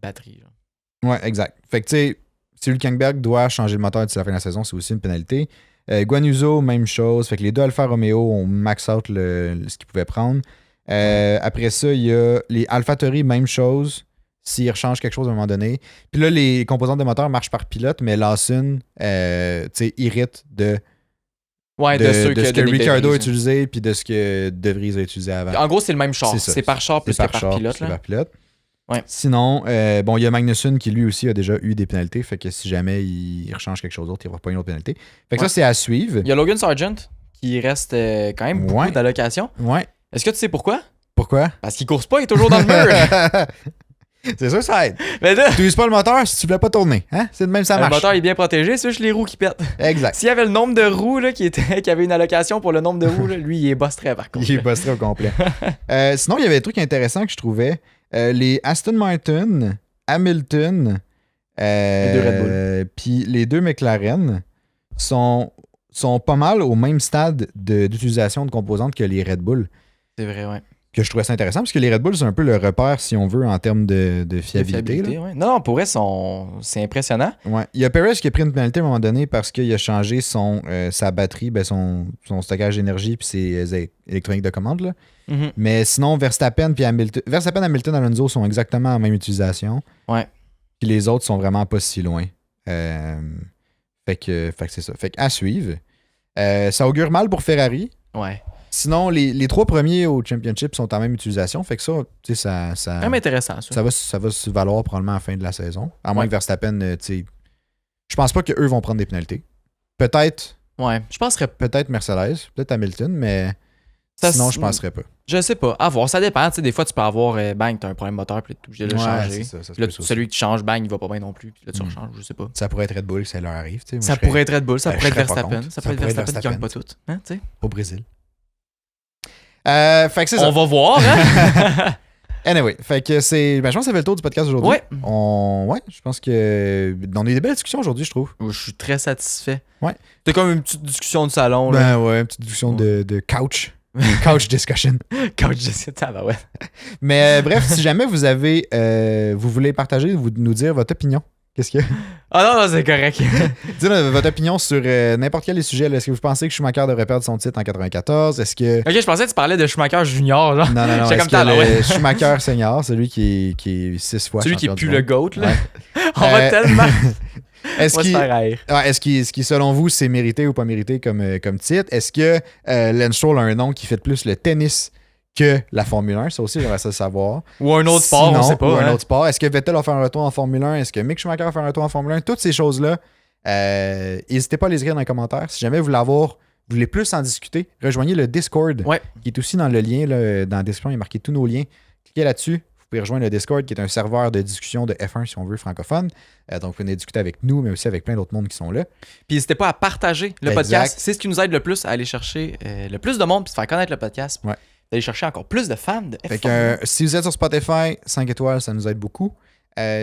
batterie. Genre. Ouais, exact. Fait que tu sais, si Hülkenberg doit changer le moteur d'ici la fin de la saison, c'est aussi une pénalité. Guan Yuzo, même chose. Fait que les deux Alfa Romeo ont max out ce qu'ils pouvaient prendre. Après ça, il y a les AlphaTauri, même chose. S'ils rechangent quelque chose à un moment donné. Puis là, les composantes de moteur marchent par pilote, mais Lawson, irrite de ce que Ricciardo a utilisé puis de ce que De Vries a utilisé avant. En gros, c'est le même char. C'est par char plus que par pilote. C'est par pilote. Ouais. Sinon, il y a Magnussen qui lui aussi a déjà eu des pénalités. Fait que si jamais il rechange quelque chose d'autre, il n'y aura pas une autre pénalité. Fait que ça, c'est à suivre. Il y a Logan Sargent qui reste quand même beaucoup d'allocations. Ouais. Est-ce que tu sais pourquoi? Pourquoi? Parce qu'il ne course pas, il est toujours dans le mur. C'est ça, ça aide. Mais là, tu uses pas le moteur si tu voulais pas tourner. Hein? C'est de même, ça marche. Le moteur est bien protégé, c'est juste les roues qui pètent. Exact. S'il y avait le nombre de roues là, qui avait une allocation pour le nombre de roues, là, lui, il est bosserait par contre. Il est bosserait au complet. Sinon, il y avait des trucs intéressants que je trouvais. Les Aston Martin, Hamilton, les deux Red Bull. Puis les deux McLaren sont pas mal au même stade d'utilisation de composantes que les Red Bull. C'est vrai, ouais. que je trouvais ça intéressant parce que les Red Bull, c'est un peu le repère, si on veut, en termes de fiabilité. Là. Ouais. Non, pour vrai, c'est impressionnant. Ouais. Il y a Perez qui a pris une pénalité à un moment donné parce qu'il a changé sa batterie, son stockage d'énergie puis ses électroniques de commande. Là. Mm-hmm. Mais sinon, Verstappen et Hamilton, Alonso sont exactement à la même utilisation. Ouais. Puis les autres sont vraiment pas si loin. Fait que c'est ça. Fait qu'à suivre. Ça augure mal pour Ferrari. Ouais. Sinon, les 3 premiers au Championship sont en même utilisation. Fait que ça, tu sais, ça. Même intéressant, ça. Ça va se valoir probablement à la fin de la saison. À moins que Verstappen, tu sais. Je pense pas qu'eux vont prendre des pénalités. Peut-être. Ouais, je penserais. Peut-être Mercedes, peut-être Hamilton, mais sinon, je penserais pas. Je sais pas. À voir, ça dépend. Tu sais, des fois, tu peux avoir, bang, t'as un problème moteur, puis t'es obligé de le changer. Ça là, celui qui change, bang, il va pas bien non plus. Puis là, tu rechanges, je sais pas. Ça pourrait être Red Bull, ça leur arrive. Ça pourrait être Red Bull, ça pourrait être Verstappen. Ça pourrait être Verstappen qui gagne pas tout. Hein, tu sais? Au Brésil. Fait que c'est ça. On va voir, hein? Anyway, fait que c'est. Ben, je pense que ça fait le tour du podcast aujourd'hui. Ouais. Ouais, je pense que. On a eu des belles discussions aujourd'hui, je trouve. Je suis très satisfait. Ouais. C'était comme une petite discussion de salon. Là. Ben ouais, une petite discussion de couch. Couch discussion. Couch discussion, bah ouais. Mais bref, si jamais vous avez. Vous voulez partager, nous dire votre opinion. Qu'est-ce que. Ah non, c'est correct. Dites-nous votre opinion sur n'importe quel des sujets. Est-ce que vous pensez que Schumacher devrait perdre son titre en 94? Est-ce que. Ok, je pensais que tu parlais de Schumacher Junior. Genre. Non. J'étais Est-ce comme que Schumacher senior, celui qui est 6 fois. Celui qui est plus le GOAT, là. Ouais. On va tellement. Est-ce qu'il selon vous, c'est mérité ou pas mérité comme titre? Est-ce que Lance Stroll a un nom qui fait plus le tennis que la Formule 1? Ça aussi, j'aimerais ça savoir. Ou un autre sport, on sait pas. Ou un autre sport. Est-ce que Vettel va faire un retour en Formule 1? Est-ce que Mick Schumacher va faire un retour en Formule 1? Toutes ces choses-là, n'hésitez pas à les écrire dans les commentaires. Si jamais vous voulez plus en discuter, rejoignez le Discord, qui est aussi dans le lien, là, dans la description, il est marqué tous nos liens. Cliquez là-dessus. Vous pouvez rejoindre le Discord, qui est un serveur de discussion de F1, si on veut, francophone. Donc, vous venez discuter avec nous, mais aussi avec plein d'autres mondes qui sont là. Puis, n'hésitez pas à partager le podcast. C'est ce qui nous aide le plus à aller chercher le plus de monde puis se faire connaître le podcast. Ouais. D'aller chercher encore plus de fans de F1. Fait que, si vous êtes sur Spotify, 5 étoiles, ça nous aide beaucoup.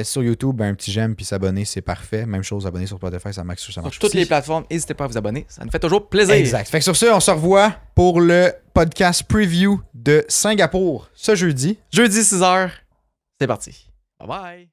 Sur YouTube, un petit j'aime puis s'abonner, c'est parfait. Même chose, abonner sur Spotify, ça marche sur toutes les plateformes, n'hésitez pas à vous abonner. Ça nous fait toujours plaisir. Exact. Fait que sur ce, on se revoit pour le podcast preview de Singapour ce jeudi. Jeudi 6h. C'est parti. Bye bye.